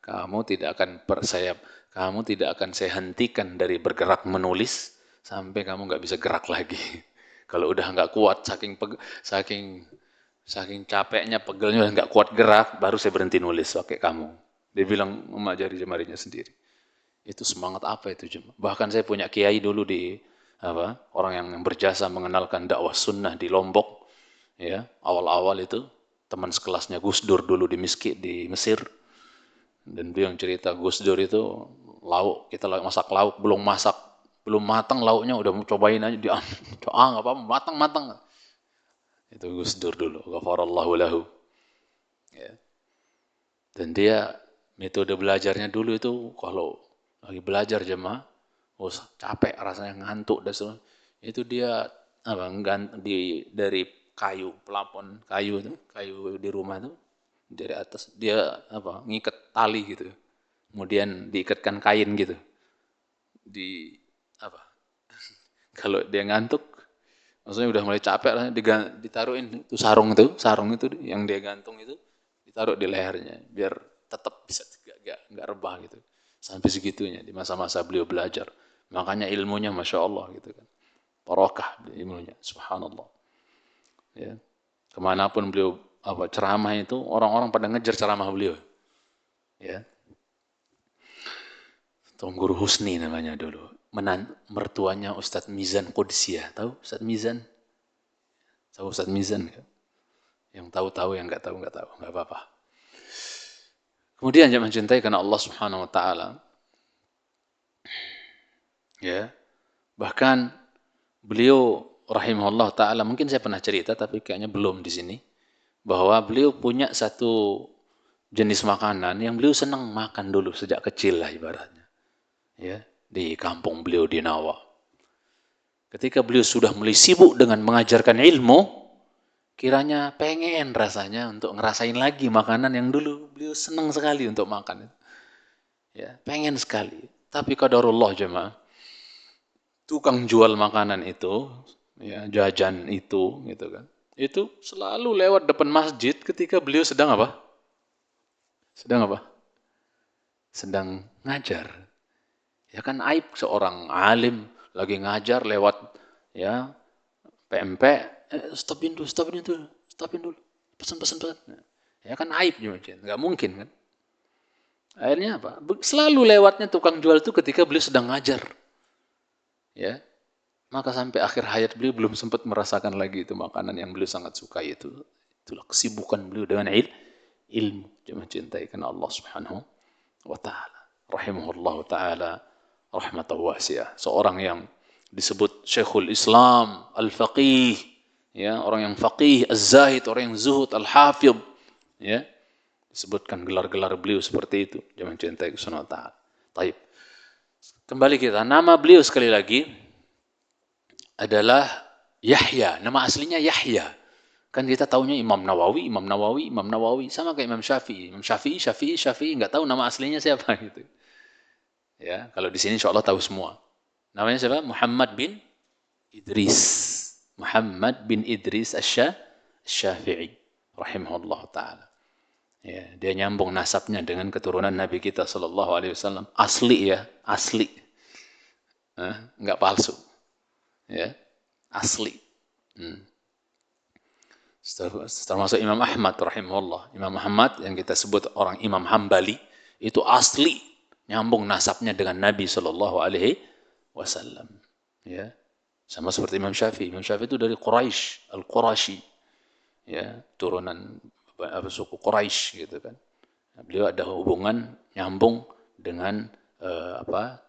Speaker 1: kamu tidak akan saya hentikan dari bergerak menulis sampai kamu nggak bisa gerak lagi. Kalau udah nggak kuat, saking capeknya, pegelnya udah nggak kuat gerak, baru saya berhenti nulis pakai kamu. Dia bilang sama jari jemarinya sendiri. Itu semangat apa itu jemaah? Bahkan saya punya kiai dulu orang yang berjasa mengenalkan dakwah sunnah di Lombok. Ya, awal-awal itu teman sekelasnya Gus Dur dulu di Mesir, dan dia yang cerita Gus Dur itu kita masak lauk belum matang lauknya udah mau cobain aja dia nggak apa matang itu Gus Dur dulu, ghafarallahu lahu. Ya. Dan dia metode belajarnya dulu itu kalau lagi belajar jemaah, capek rasanya ngantuk dan itu dia dari kayu, pelapon kayu di rumah itu dari atas dia ngikat tali gitu, kemudian diikatkan kain gitu kalau dia ngantuk maksudnya udah mulai capek ditaruhin itu sarung itu yang dia gantung itu ditaruh di lehernya biar tetap bisa nggak rebah gitu sampai segitunya di masa-masa beliau belajar. Makanya ilmunya masya Allah gitu kan, barokah ilmunya, subhanallah. Ya. Kemanapun beliau ceramah itu orang-orang pada ngejar ceramah beliau. Ya. Tuan Guru Husni namanya dulu. Mertuanya Ustadz Mizan Qudsiah. Tahu Ustadz Mizan? Tahu Ustadz Mizan? Yang tahu, yang nggak tahu, nggak apa-apa. Kemudian jangan mencintai karena Allah Subhanahu wa taala. Ya. Bahkan beliau rahimahullah taala, mungkin saya pernah cerita tapi kayaknya belum di sini, bahwa beliau punya satu jenis makanan yang beliau senang makan dulu sejak kecil lah ibaratnya. Ya, di kampung beliau di Nawa. Ketika beliau sudah mulai sibuk dengan mengajarkan ilmu, kiranya pengen rasanya untuk ngerasain lagi makanan yang dulu beliau senang sekali untuk makan. Ya, pengen sekali. Tapi qadarullah jemaah, tukang jual makanan itu, ya, jajan itu, gitu kan. Itu selalu lewat depan masjid ketika beliau sedang apa? Sedang ngajar. Ya kan aib seorang alim lagi ngajar lewat ya PMP, stopin dulu, pesan. Ya kan aib juga, nggak mungkin kan. Akhirnya apa? Selalu lewatnya tukang jual itu ketika beliau sedang ngajar. Ya, maka sampai akhir hayat beliau belum sempat merasakan lagi itu makanan yang beliau sangat suka itu. Itulah kesibukan beliau dengan ilmu. Jangan cintai karena Allah Subhanahu wa taala. Rahimahullah taala rahmatan wasi'ah. Seorang yang disebut Syekhul Islam, Al-Faqih, ya, orang yang faqih, Az-Zahid, orang yang zuhud, Al-Hafidh, ya. Disebutkan gelar-gelar beliau seperti itu. Jangan cintai Subhanahu wa taala. Baik. Kembali kita, nama beliau sekali lagi adalah Yahya, nama aslinya Yahya. Kan kita taunya Imam Nawawi, Imam Nawawi, Imam Nawawi, sama kayak Imam Syafi'i. Imam Syafi'i, Syafi'i, Syafi'i, nggak tahu nama aslinya siapa gitu. Ya, kalau di sini insya Allah tahu semua. Namanya siapa? Muhammad bin Idris. Muhammad bin Idris Asy-Syafi'i rahimahullah taala. Ya, dia nyambung nasabnya dengan keturunan Nabi kita sallallahu alaihi wasallam. Asli ya, asli. Enggak palsu. Ya, asli. Termasuk Imam Ahmad rahimahullah. Imam Ahmad yang kita sebut orang Imam Hambali itu asli nyambung nasabnya dengan Nabi sallallahu alaihi wasallam. Ya. Sama seperti Imam Syafi'i. Imam Syafi'i itu dari Quraisy, Al-Qurashi. Ya, turunan suku Quraisy gitu kan. Beliau ada hubungan nyambung dengan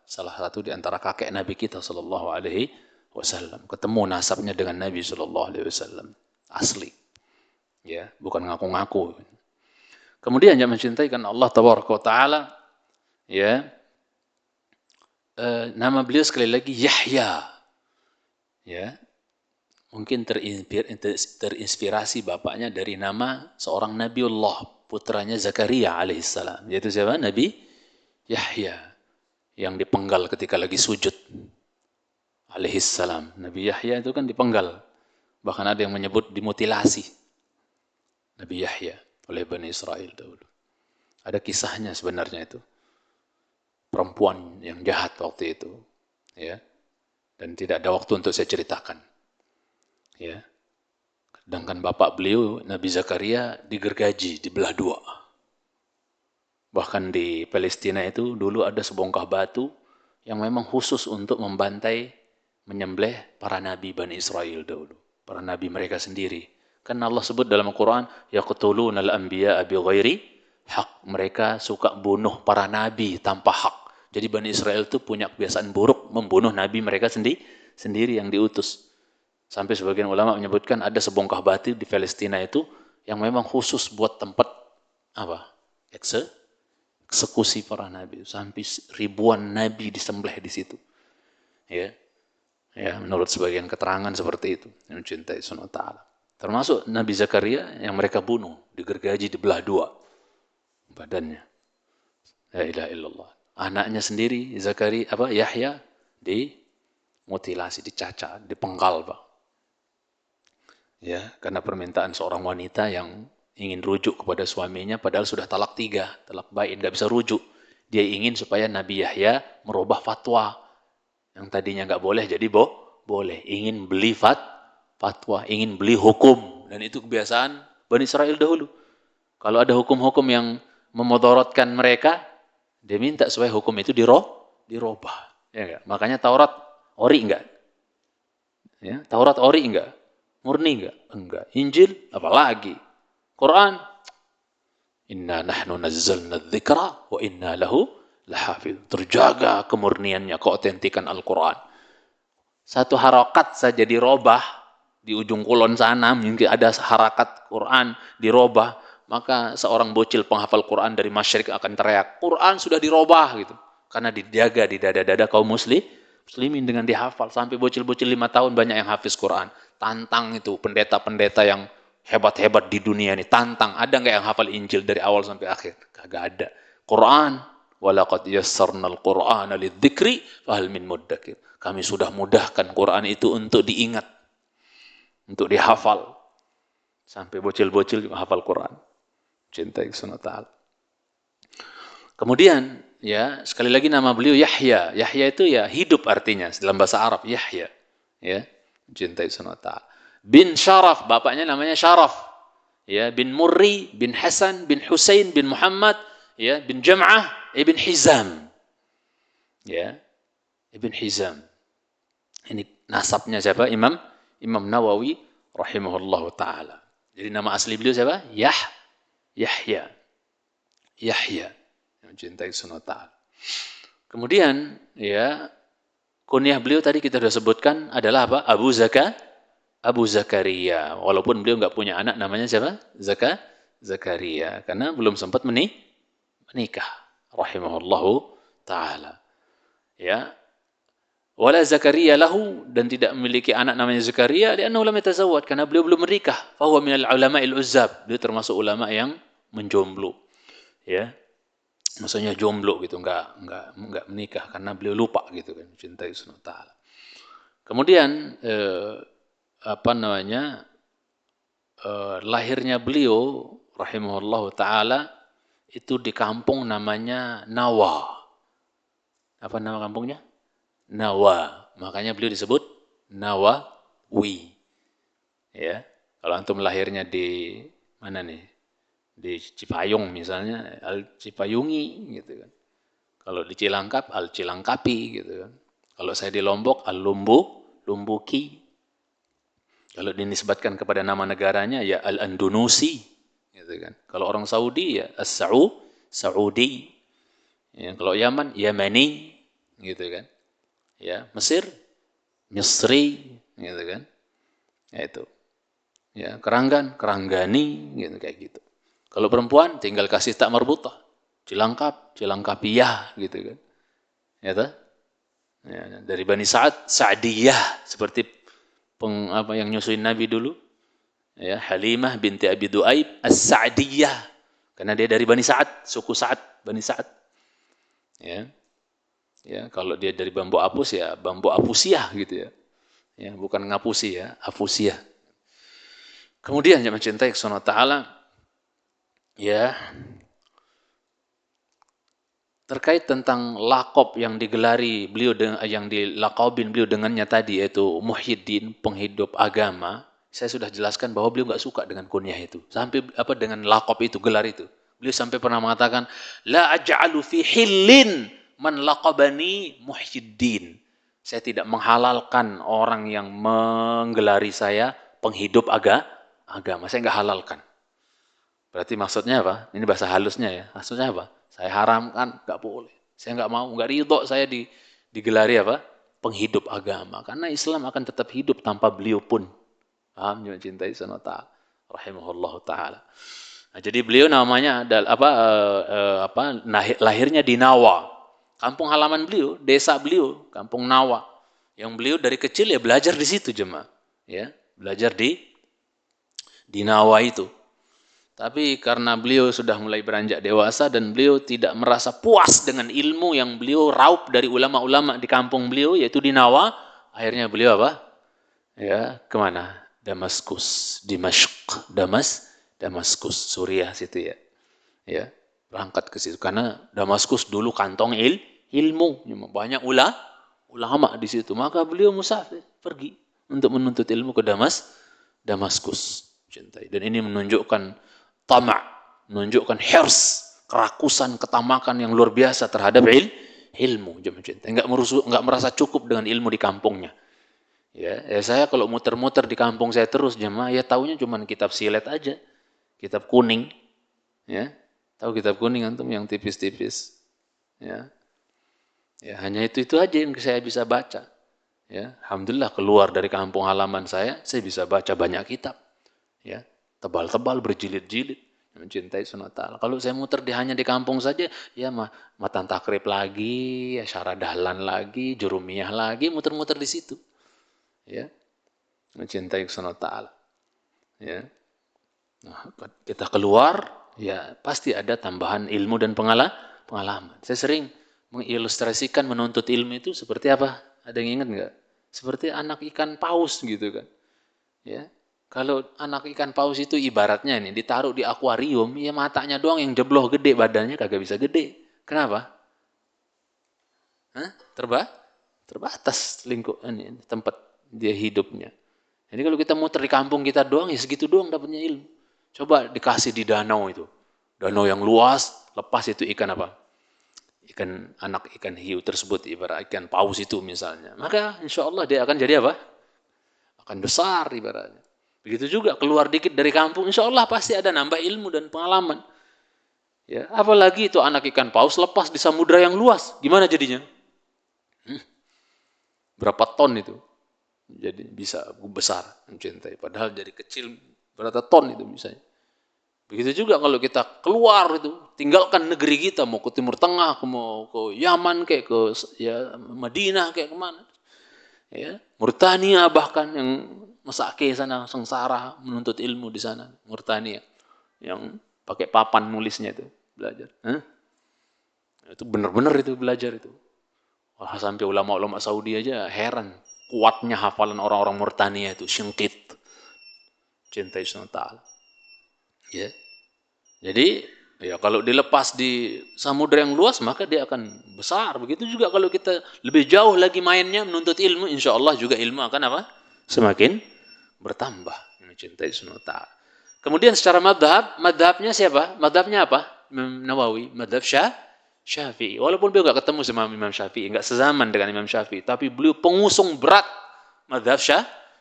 Speaker 1: salah satu di antara kakek Nabi kita sallallahu alaihi wasallam. Ketemu nasabnya dengan Nabi sallallahu alaihi wasallam. Asli. Ya, bukan ngaku-ngaku. Kemudian yang mencintai karena Allah tabaraka taala, ya, nama beliau sekali lagi Yahya. Ya, mungkin terinspirasi bapaknya dari nama seorang Nabiullah, putranya Zakaria alaihissalam. Yaitu siapa? Nabi Yahya yang dipenggal ketika lagi sujud alaihissalam. Nabi Yahya itu kan dipenggal. Bahkan ada yang menyebut dimutilasi Nabi Yahya oleh Bani Israel dahulu. Ada kisahnya sebenarnya itu. Perempuan yang jahat waktu itu. Ya. Dan tidak ada waktu untuk saya ceritakan. Ya. Sedangkan bapak beliau, Nabi Zakaria, digergaji, dibelah dua. Bahkan di Palestina itu dulu ada sebongkah batu yang memang khusus untuk membantai, menyembelih para nabi Bani Israel dahulu. Para nabi mereka sendiri. Kan Allah sebut dalam Al-Quran, yaqtulunal anbiya'a bighairi haq. Mereka suka bunuh para nabi tanpa hak. Jadi Bani Israel itu punya kebiasaan buruk membunuh nabi mereka sendiri yang diutus. Sampai sebagian ulama menyebutkan ada sebongkah batu di Palestina itu yang memang khusus buat tempat eksekusi para nabi. Sampai ribuan nabi disembelih di situ. Ya, menurut sebagian keterangan seperti itu. Yang mencintai Subhanahu wa ta'ala. Termasuk Nabi Zakaria yang mereka bunuh, digergaji, dibelah dua badannya. La ilaha illallah. Anaknya sendiri Yahya dimutilasi, dicacat, dipenggal, Pak. Ya, karena permintaan seorang wanita yang ingin rujuk kepada suaminya padahal sudah talak 3, talak bain, enggak bisa rujuk. Dia ingin supaya Nabi Yahya merubah fatwa. Yang tadinya enggak boleh jadi boleh. Ingin beli fatwa, ingin beli hukum. Dan itu kebiasaan Bani Israel dahulu. Kalau ada hukum-hukum yang memudaratkan mereka, dia minta supaya hukum itu dirubah. Ya enggak? Makanya Taurat ori enggak? Ya, Taurat ori enggak? Murni enggak? Enggak. Injil apalagi? Quran, inna nahnu nazzalna dzikra wa inna lahu lahafidz. Terjaga kemurniannya, keautentikan Al-Quran. Satu harakat saja dirubah di ujung kulon sana, mungkin ada harakat Quran dirubah, maka seorang bocil penghafal Quran dari masyrik akan teriak, Quran sudah dirubah gitu. Karena dijaga di dada-dada kaum muslimin dengan dihafal. Sampai bocil-bocil 5 tahun banyak yang hafiz Quran. Tantang itu pendeta-pendeta yang hebat-hebat di dunia ini. Tantang, ada nggak yang hafal Injil dari awal sampai akhir? Kagak ada. Quran, walaqad yassarnal Qur'ana lidzikri fahal min muddakir. Kami sudah mudahkan Quran itu untuk diingat, untuk dihafal. Sampai bocil-bocil hafal Quran. Cintai Subhanahu wa ta'ala. Kemudian, ya, sekali lagi nama beliau Yahya. Yahya itu ya hidup artinya dalam bahasa Arab, Yahya. Ya, cintai Subhanahu wa ta'ala. Bin Syaraf, bapaknya namanya Syaraf. Ya, bin Murri, bin Hasan, bin Husain, bin Muhammad, ya, bin Jam'ah, ibn Hizam. Ya, ibn Hizam. Ini nasabnya siapa? Imam Nawawi rahimahullahu taala. Jadi nama asli beliau siapa? Yahya. Yahya. Yang mencintai Subhanahu wa ta'ala. Kemudian, ya, kunyah beliau tadi kita sudah sebutkan adalah apa? Abu Zakaria. Walaupun beliau enggak punya anak, namanya siapa? Zakaria. Karena belum sempat menikah. Rahimahullahu ta'ala. Ya. Wala Zakaria lahu, dan tidak memiliki anak namanya Zakaria, li'annahu lam yatazawwaj, karena beliau belum menikah. Fa huwa minal ulama'il uzzab, beliau termasuk ulama yang menjomblo. Ya. Maksudnya jomblo gitu, enggak menikah karena beliau lupa gitu kan, cintai Subhanahu wa taala. Kemudian lahirnya beliau rahimahullahu taala itu di kampung namanya Nawa. Apa nama kampungnya? Nawa. Makanya beliau disebut Nawawi. Ya. Kalau antum lahirnya di mana nih? Di Cipayung misalnya, Al Cipayungi gitu kan. Kalau di Cilangkap, Al Cilangkapi gitu kan. Kalau saya di Lombok, Al Lumbuki. Kalau dinisbatkan kepada nama negaranya ya Al Andalusi gitu kan. Kalau orang Saudi ya Saudi. Ya, kalau Yaman Yamani gitu kan. Ya, Mesir Misri gitu kan. Ya itu. Ya, Keranggani gitu kayak gitu. Kalau perempuan tinggal kasih tak marbutah. Cilangkapiyah gitu kan. Ya toh? Ya, dari Bani Sa'ad, Sa'diyah seperti yang nyusuin Nabi dulu. Ya, Halimah binti Abi Duaib As-Sa'diyah. Karena dia dari Bani Sa'ad, suku Sa'ad, Bani Sa'ad. Ya. Ya, kalau dia dari bambu apus ya bambu apusiah gitu ya. Ya, bukan ngapusi ya, apusiah. Kemudian yang mencintai Subhanahu wa taala ya, terkait tentang lakop yang digelari beliau yang dilakobin beliau dengannya tadi, yaitu Muhyiddin, penghidup agama. Saya sudah jelaskan bahwa beliau nggak suka dengan kunyah itu, sampai dengan lakop itu, gelar itu. Beliau sampai pernah mengatakan, la aj'alu fi hillin man laqabani Muhyiddin. Saya tidak menghalalkan orang yang menggelari saya penghidup agama. Saya nggak halalkan. Berarti maksudnya apa? Ini bahasa halusnya ya. Maksudnya apa? Saya haramkan, nggak boleh. Saya nggak mau, nggak ridho saya digelari apa? Penghidup agama. Karena Islam akan tetap hidup tanpa beliau pun. Paham? Juga cintai Subhanahu wa ta'ala. Rahimahullah ta'ala. Nah, jadi beliau namanya lahirnya di Nawa. Kampung halaman beliau, desa beliau, kampung Nawa. Yang beliau dari kecil ya belajar di situ jemaah. Ya, belajar di Nawa itu. Tapi karena beliau sudah mulai beranjak dewasa dan beliau tidak merasa puas dengan ilmu yang beliau raup dari ulama-ulama di kampung beliau, yaitu di Nawa, akhirnya beliau apa? Ya, kemana? Damaskus, Dimashq, Damaskus, Suriah situ ya. Ya, berangkat ke situ karena Damaskus dulu kantong ilmu, banyak ulama di situ. Maka beliau musafir pergi untuk menuntut ilmu ke Damaskus. Cintai. Dan ini menunjukkan menunjukkan hirs, kerakusan, ketamakan yang luar biasa terhadap ilmu. Enggak merasa cukup dengan ilmu di kampungnya. Ya, saya kalau muter-muter di kampung saya terus jemaah, ya taunya cuma kitab silet aja, kitab kuning, ya, tahu kitab kuning antum yang tipis-tipis, ya, hanya itu aja yang saya bisa baca. Ya, alhamdulillah keluar dari kampung halaman saya bisa baca banyak kitab, ya. Tebal-tebal, berjilid-jilid, mencintai Subhanahu wa ta'ala. Kalau saya muter hanya di kampung saja, ya matan takrib lagi, ya syarah dahlan lagi, jurumiyah lagi, muter-muter di situ. Ya, mencintai Subhanahu wa ta'ala. Ya. Nah, kita keluar, ya pasti ada tambahan ilmu dan pengalaman. Saya sering mengilustrasikan menuntut ilmu itu seperti apa? Ada yang ingat nggak? Seperti anak ikan paus gitu kan. Ya. Kalau anak ikan paus itu ibaratnya nih ditaruh di akuarium, ya matanya doang yang jebloh gede, badannya kagak bisa gede. Kenapa? Hah? Terbatas lingkup ini tempat dia hidupnya. Jadi kalau kita muter di kampung kita doang, ya segitu doang dapatnya ilmu. Coba dikasih di danau itu. Danau yang luas, lepas itu ikan apa? Anak ikan hiu tersebut, ibarat ikan paus itu misalnya. Maka insya Allah dia akan jadi apa? Akan besar ibaratnya. Begitu juga keluar dikit dari kampung, insya Allah pasti ada nambah ilmu dan pengalaman. Ya, apalagi itu anak ikan paus lepas di samudra yang luas, gimana jadinya? Berapa ton itu? Jadi bisa besar mencintai. Padahal dari kecil berapa ton itu misalnya. Begitu juga kalau kita keluar itu, tinggalkan negeri kita, mau ke Timur Tengah, mau ke Yaman, kayak ke ya Madinah, kayak kemana. Ya, Mauritania bahkan yang Masake sana sengsara menuntut ilmu di sana, Mauritania yang pakai papan nulisnya itu belajar. Itu benar-benar itu belajar itu. Wah, sampai ulama-ulama Saudi aja heran kuatnya hafalan orang-orang Mauritania itu, syengkit, cinta Ta'ala. Ya. Jadi ya kalau dilepas di samudera yang luas maka dia akan besar. Begitu juga kalau kita lebih jauh lagi mainnya menuntut ilmu, insya Allah juga ilmu akan apa? Semakin bertambah. Mencintai Sunnah Ta'ala. Kemudian secara madhabnya siapa? Madhabnya apa? Imam Nawawi, madhab Syafi'i. Walaupun beliau nggak ketemu sama Imam Syafi'i, nggak sezaman dengan Imam Syafi'i, tapi beliau pengusung berat madhab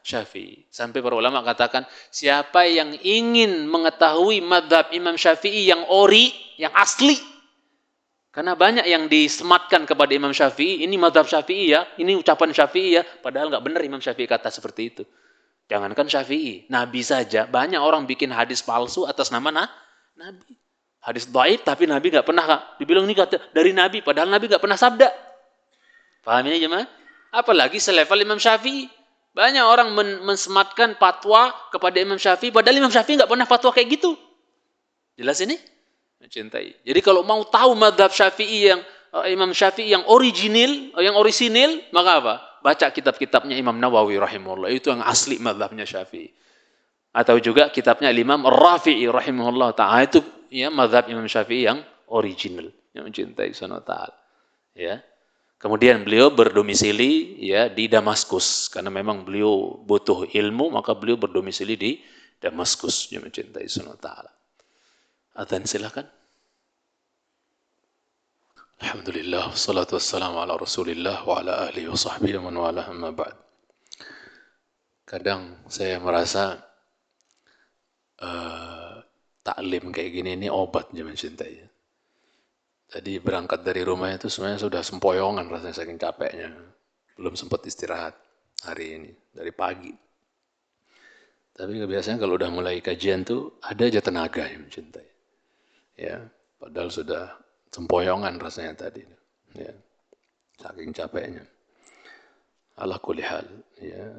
Speaker 1: Syafi'i. Sampai para ulama katakan, siapa yang ingin mengetahui madhab Imam Syafi'i yang ori, yang asli, karena banyak yang disematkan kepada Imam Syafi'i, ini madhab Syafi'i ya, ini ucapan Syafi'i ya, padahal nggak benar Imam Syafi'i kata seperti itu. Jangankan Syafi'i, Nabi saja. Banyak orang bikin hadis palsu atas nama Nabi. Hadis dhaif tapi Nabi nggak pernah dibilang ini kata dari Nabi, padahal Nabi nggak pernah sabda. Paham ini jemaah? Apalagi selevel Imam Syafi'i. Banyak orang mensematkan fatwa kepada Imam Syafi'i, padahal Imam Syafi'i nggak pernah fatwa kayak gitu. Jelas ini? Mencintai. Jadi kalau mau tahu madhab Syafi'i yang Imam Syafi'i yang orisinil, maka apa? Baca kitab-kitabnya Imam Nawawi rahimahullah, itu yang asli madhabnya Syafi'i. Atau juga kitabnya Imam Rafi'i rahimahullah ta'ala, itu ya madhab Imam Syafi'i yang original, yang mencintai Sunnah Ta'ala. Ya. Kemudian beliau berdomisili ya di Damaskus, karena memang beliau butuh ilmu, maka beliau berdomisili di Damaskus, yang mencintai Sunnah Ta'ala. Adzan silakan. Alhamdulillah, wassalatu wassalamu ala rasulillah wa ala ahlihi wa sahbihi wa man wala amma ba'd. Kadang saya merasa taklim kayak gini ini obat zaman cintai. Jadi berangkat dari rumah itu sebenarnya sudah sempoyongan rasanya saking capeknya. Belum sempat istirahat hari ini, dari pagi. Tapi biasanya kalau udah mulai kajian tuh ada aja tenaga yang mencintai. Ya, padahal sudah sempoyongan rasanya tadi. Ya, saking capeknya. Ala kulli hal. Ya,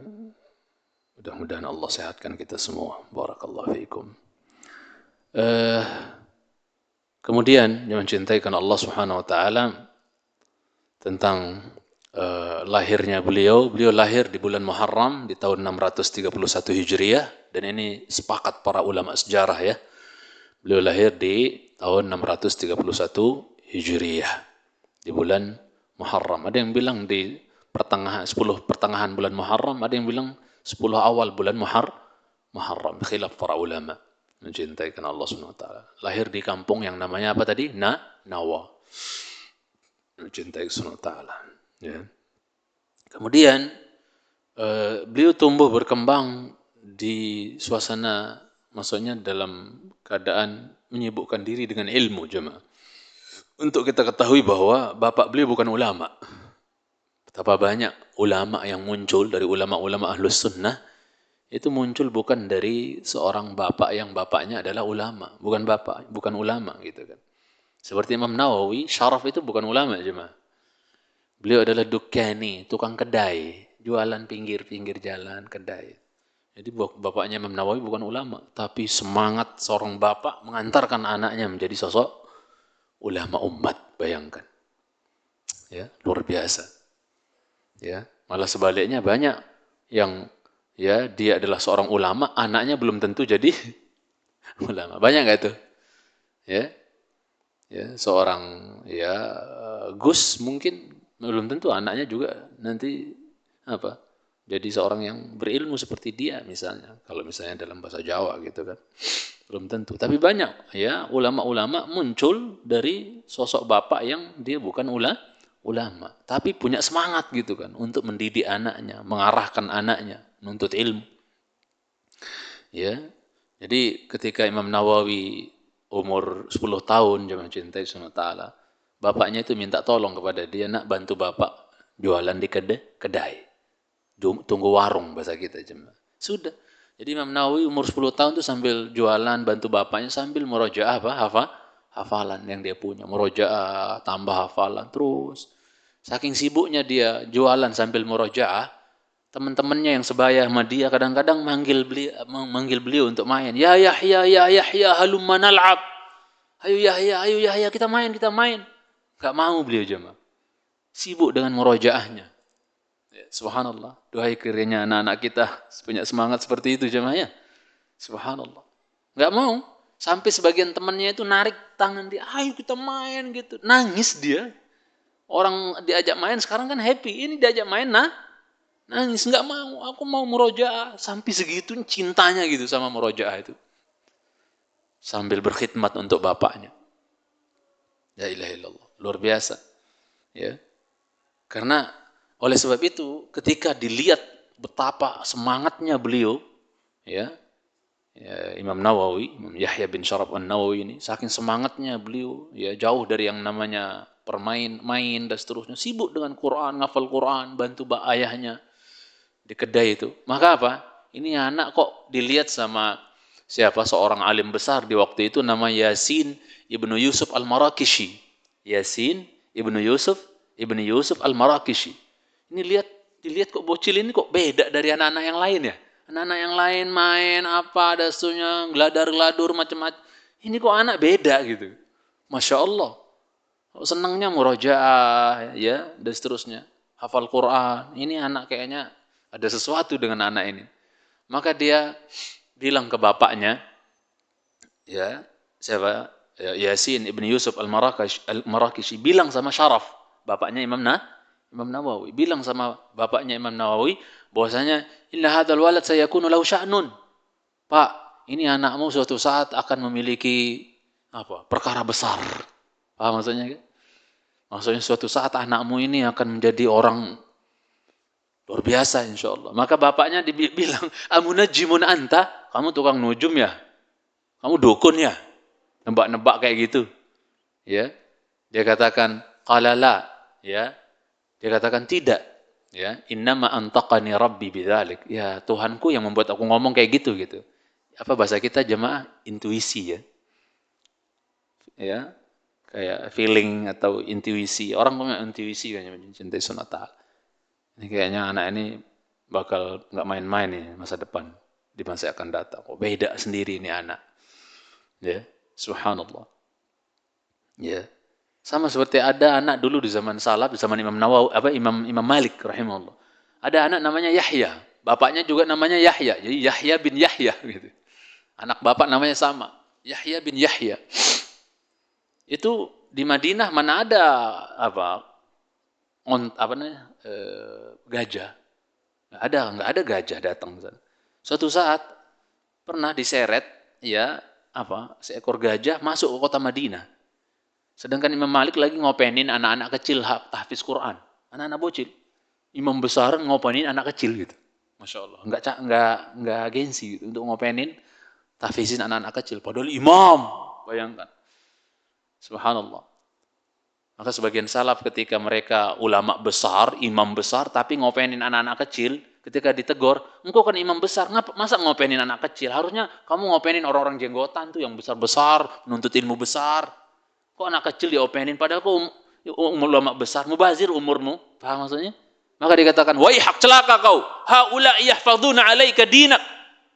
Speaker 1: mudah-mudahan Allah sehatkan kita semua. Barakallahu fiikum. Kemudian yang mencintai karena Allah Subhanahu wa taala tentang lahirnya beliau lahir di bulan Muharram di tahun 631 Hijriah, dan ini sepakat para ulama sejarah ya. Beliau lahir di tahun 631 Hijriah di bulan Muharram. Ada yang bilang di pertengahan 10 pertengahan bulan Muharram, ada yang bilang 10 awal bulan Muharram. Khilaf para ulama. Mencintai karena Allah Subhanahu wa taala. Lahir di kampung yang namanya apa tadi? Nawa. Mencintai Subhanahu wa taala. Ya. Kemudian beliau tumbuh berkembang di suasana, maksudnya dalam keadaan menyibukkan diri dengan ilmu jemaah. Untuk kita ketahui bahwa bapak beliau bukan ulama. Betapa banyak ulama yang muncul dari ulama-ulama ahlus sunnah, itu muncul bukan dari seorang bapak yang bapaknya adalah ulama, bukan ulama gitu kan. Seperti Imam Nawawi, Syaraf itu bukan ulama jemaah. Beliau adalah dukani, tukang kedai, jualan pinggir-pinggir jalan, kedai. Jadi bapaknya Imam Nawawi bukan ulama, tapi semangat seorang bapak mengantarkan anaknya menjadi sosok ulama umat, bayangkan. Ya, luar biasa. Ya, malah sebaliknya banyak yang ya dia adalah seorang ulama, anaknya belum tentu jadi ulama. Banyak nggak itu? Ya, ya seorang ya Gus mungkin belum tentu anaknya juga nanti apa? Jadi seorang yang berilmu seperti dia misalnya. Kalau misalnya dalam bahasa Jawa gitu kan, belum tentu. Tapi banyak ya ulama-ulama muncul dari sosok bapak yang dia bukan ulama, tapi punya semangat gitu kan untuk mendidik anaknya, mengarahkan anaknya, menuntut ilmu. Ya. Jadi ketika Imam Nawawi umur 10 tahun jemaah cintai Sunnah Ta'ala, bapaknya itu minta tolong kepada dia, nak bantu bapak jualan di kedai. Tunggu warung bahasa kita jemaah. Sudah. Jadi Imam Nawawi umur 10 tahun itu sambil jualan bantu bapaknya sambil murojaah hafalan yang dia punya, murojaah tambah hafalan terus. Saking sibuknya dia jualan sambil murojaah, Teman-temannya yang sebaya sama dia kadang-kadang manggil beliau untuk main. Ya Yahya, halumma nal'ab. Ayo Yahya, kita main. Gak mau beliau jemaah. Sibuk dengan murojaahnya. Ya, subhanallah. Duhai kiranya anak-anak kita punya semangat seperti itu jemaah ya. Subhanallah. Gak mau. Sampai sebagian temannya itu narik tangan dia. Ayo kita main gitu. Nangis dia. Orang diajak main sekarang kan happy. Ini diajak main nangis. Gak mau. Aku mau murojaah. Sampai segitu cintanya gitu sama murojaah itu. Sambil berkhidmat untuk bapaknya. La ilaha illallah. Luar biasa. Ya. Karena oleh sebab itu ketika dilihat betapa semangatnya beliau ya, Imam Nawawi, Imam Yahya bin Syaraf An-Nawawi ini saking semangatnya beliau ya jauh dari yang namanya main dan seterusnya, sibuk dengan Quran, ngafal Quran, bantu ayahnya di kedai itu. Maka apa? Ini anak kok dilihat sama seorang alim besar di waktu itu nama Yasin Ibnu Yusuf Al-Marakishi. Yasin Ibnu Yusuf Al-Marakishi. Ini dilihat kok bocil ini kok beda dari anak-anak yang lain ya. Anak-anak yang lain main apa dasunya, geladar-geladur macam-macam. Ini kok anak beda gitu. Masya Allah. Senangnya murojaah ya dan seterusnya. Hafal Quran. Ini anak kayaknya ada sesuatu dengan anak ini. Maka dia bilang ke bapaknya, ya siapa? Yasin Ibn Yusuf Al-Marakishi bilang sama Syaraf, bapaknya Imam Nawawi, bilang sama bapaknya Imam Nawawi bahwasanya inna hadzal walad sayakunu lahu sya'nun. Pak, ini anakmu suatu saat akan memiliki perkara besar. Paham maksudnya? Maksudnya suatu saat anakmu ini akan menjadi orang luar biasa insyaallah. Maka bapaknya bilang, "Amunajjimun anta?" Kamu tukang nujum ya? Kamu dukun ya? Nebak-nebak kayak gitu. Ya. Dia katakan, "Qala la." Ya. Dia katakan tidak. Ya, innama antaqani rabbi bidzalik. Ya, Tuhanku yang membuat aku ngomong kayak gitu. Apa bahasa kita jemaah? Intuisi ya. Ya. Kayak feeling atau intuisi. Orang punya intuisi kan mencintai sunnah ta'ala. Ini kayaknya anak ini bakal nggak main-main nih masa depan. Di masa akan datang. Kok beda sendiri ini anak. Ya, subhanallah. Ya. Sama seperti ada anak dulu di zaman salaf, di zaman Imam Nawawi, Imam Malik rahimahullah. Ada anak namanya Yahya, bapaknya juga namanya Yahya. Jadi Yahya bin Yahya gitu. Anak bapak namanya sama, Yahya bin Yahya. Itu di Madinah mana ada gajah. Enggak ada gajah datang. Suatu saat pernah diseret seekor gajah masuk ke kota Madinah. Sedangkan Imam Malik lagi ngopenin anak-anak kecil tahfiz Quran, anak-anak bocil. Imam besar ngopenin anak kecil gitu. Masya Allah, enggak gengsi gitu, untuk ngopenin tahfizin anak-anak kecil. Padahal imam, bayangkan. Subhanallah. Maka sebagian salaf ketika mereka ulama besar, imam besar, tapi ngopenin anak-anak kecil, ketika ditegur, engkau kan imam besar, masa ngopenin anak kecil? Harusnya kamu ngopenin orang-orang jenggotan tuh yang besar-besar, menuntut ilmu besar. Kok anak kecil diopenin, padahal kok ulama besar, mubazir umurmu, paham maksudnya? Maka dikatakan, waihak celaka kau, haula'i yahfadzuna alaika dinak.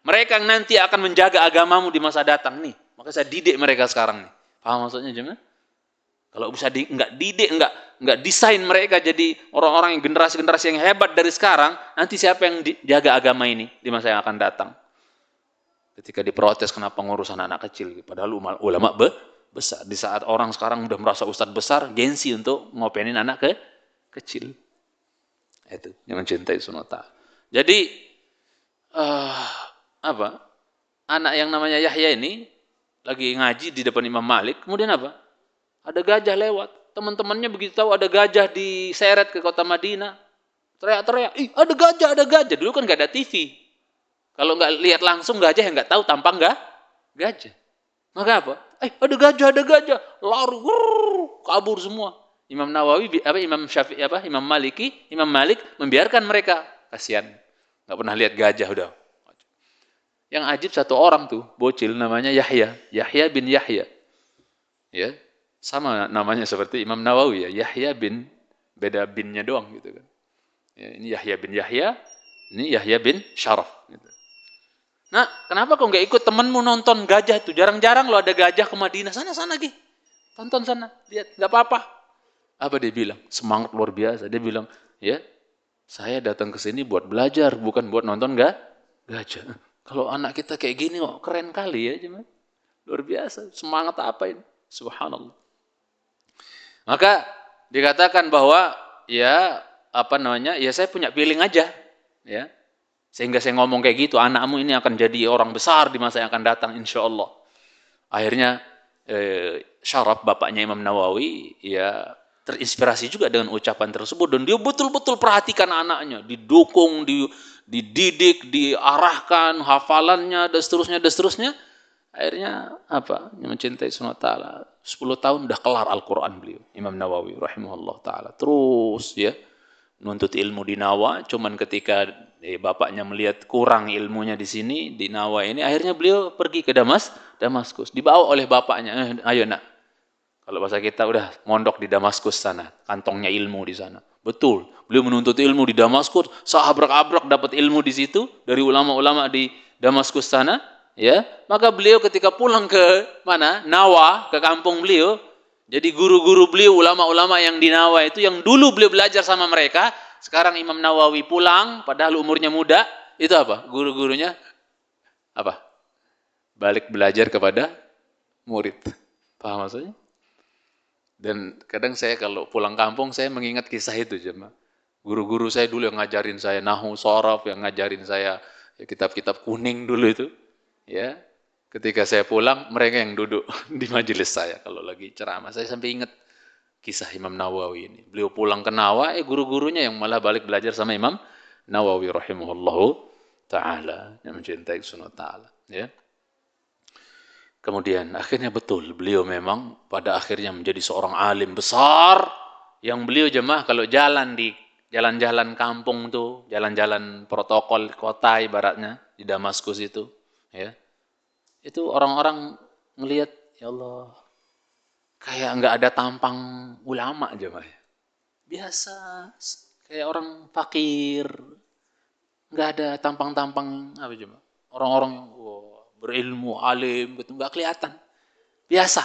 Speaker 1: Mereka yang nanti akan menjaga agamamu di masa datang nih. Maka saya didik mereka sekarang nih. Paham maksudnya jemaah? Kalau bisa enggak didik, enggak desain mereka jadi orang-orang yang generasi-generasi yang hebat dari sekarang, nanti siapa yang jaga agama ini di masa yang akan datang? Ketika diprotes kenapa ngurusan anak kecil, padahal ulama besar. Di saat orang sekarang udah merasa ustadz besar, gengsi untuk ngopenin anak kecil. Itu yang mencintai sunnah ta'ala. Jadi anak yang namanya Yahya ini lagi ngaji di depan Imam Malik, kemudian ada gajah lewat. Teman-temannya begitu tahu ada gajah diseret ke kota Madinah, teriak-teriak, ada gajah. Dulu kan nggak ada TV. Kalau nggak lihat langsung gajah, yang nggak tahu tampang nggak gajah. Maka ada gajah, lari, kabur semua. Imam Nawawi, Imam Syafi'i, Imam Malik membiarkan mereka, kasihan, nggak pernah lihat gajah udah. Yang ajib satu orang tuh, bocil namanya Yahya bin Yahya, ya, sama namanya seperti Imam Nawawi ya, Yahya bin, beda binnya doang gitu kan. Ya, ini Yahya bin Yahya,
Speaker 2: Ini Yahya bin Syaraf. Gitu. Nah, kenapa kau nggak ikut temanmu nonton gajah itu? Jarang-jarang lo ada gajah ke Madinah. Sana lagi. Tonton sana. Lihat, nggak apa-apa. Apa dia bilang? Semangat luar biasa. Dia bilang, ya, saya datang ke sini buat belajar, bukan buat nonton gajah. Kalau anak kita kayak gini, oh, keren kali ya, cuman luar biasa. Semangat apa ini? Subhanallah. Maka dikatakan bahwa ya ya saya punya feeling aja, ya. Sehingga saya ngomong kayak gitu, anakmu ini akan jadi orang besar di masa yang akan datang, insya Allah. Akhirnya Syaraf, bapaknya Imam Nawawi, ya terinspirasi juga dengan ucapan tersebut dan dia betul-betul perhatikan anaknya, didukung, dididik, diarahkan hafalannya dan seterusnya. Akhirnya mencintai Subhanahu wa taala. 10 tahun udah kelar Al-Qur'an beliau, Imam Nawawi rahimahullah taala. Terus ya nuntut ilmu di Nawa, cuman ketika bapaknya melihat kurang ilmunya di sini di Nawa ini, akhirnya beliau pergi ke Damaskus, dibawa oleh bapaknya. Ayo nak, kalau bahasa kita udah mondok di Damaskus sana, kantongnya ilmu di sana. Betul, beliau menuntut ilmu di Damaskus, seabrak-abrak dapat ilmu di situ dari ulama-ulama di Damaskus sana, ya. Maka beliau ketika pulang ke mana? Nawa, ke kampung beliau. Jadi guru-guru beliau, ulama-ulama yang di Nawa itu yang dulu beliau belajar sama mereka, sekarang Imam Nawawi pulang padahal umurnya muda, itu apa? Guru-gurunya apa? Balik belajar kepada murid. Paham maksudnya? Dan kadang saya kalau pulang kampung saya mengingat kisah itu, jemaah. Guru-guru saya dulu yang ngajarin saya nahwu, sharaf, yang ngajarin saya kitab-kitab kuning dulu itu, ya. Ketika saya pulang, mereka yang duduk di majelis saya kalau lagi ceramah. Saya sampai ingat kisah Imam Nawawi ini. Beliau pulang ke Nawa, guru-gurunya yang malah balik belajar sama Imam Nawawi rahimahullahu taala, yang mencintai Sunnah taala, ya. Kemudian akhirnya betul, beliau memang pada akhirnya menjadi seorang alim besar yang beliau jemaah kalau jalan di jalan-jalan kampung tuh, jalan-jalan protokol kota ibaratnya di Damaskus itu, ya. Itu orang-orang ngelihat, ya Allah, kayak nggak ada tampang ulama jemaah. Biasa, kayak orang fakir, nggak ada tampang-tampang apa jemaah. Orang-orang yang berilmu, alim, gitu, nggak kelihatan. Biasa.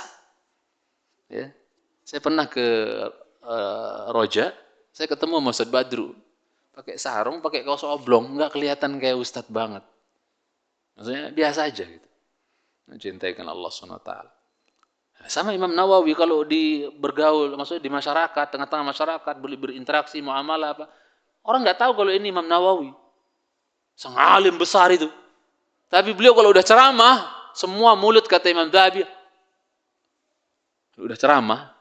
Speaker 2: Ya. Saya pernah ke Roja, saya ketemu sama Ustadz Badru. Pakai sarung, pakai kaos oblong, nggak kelihatan kayak Ustadz banget. Maksudnya biasa aja gitu. Mencintaikan Allah SWT. Sama Imam Nawawi kalau bergaul, maksudnya di masyarakat, tengah-tengah masyarakat, berinteraksi, muamalah apa. Orang nggak tahu kalau ini Imam Nawawi. Sang alim besar itu. Tapi beliau kalau udah ceramah, semua mulut kata Imam Dhahabi, udah ceramah,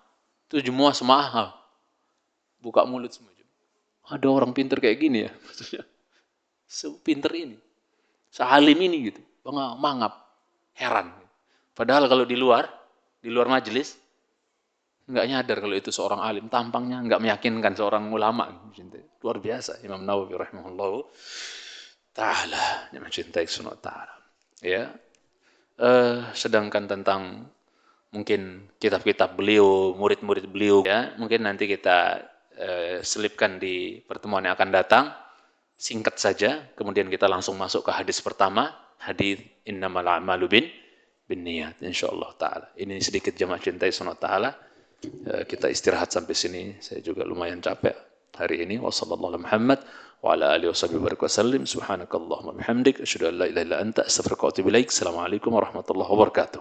Speaker 2: itu semua buka mulut semua. Ada orang pinter kayak gini ya, maksudnya sepinter ini, sealim ini gitu, mangap, heran. Padahal kalau di luar majelis, nggak nyadar kalau itu seorang alim, tampangnya nggak meyakinkan seorang ulama. Luar biasa Imam Nawawi rahimahullah ta'ala, yang mencintai Sunnah ta'ala. Ya, sedangkan tentang mungkin kitab-kitab beliau, murid-murid beliau, ya, mungkin nanti kita selipkan di pertemuan yang akan datang, singkat saja, kemudian kita langsung masuk ke hadis pertama, hadis innamal a'malu binniyat, insyaallah ta'ala. Ini sedikit jamaah cintai Sunnah ta'ala, kita istirahat sampai sini, saya juga lumayan capek hari ini. Wassallallahu ala Muhammad wa ala alihi washabihi wasallam. Subhanakallahumma bihamdik asyhadu an la ilaha illa anta astaghfiruka wa atubu ilaik. Assalamualaikum warahmatullahi wabarakatuh.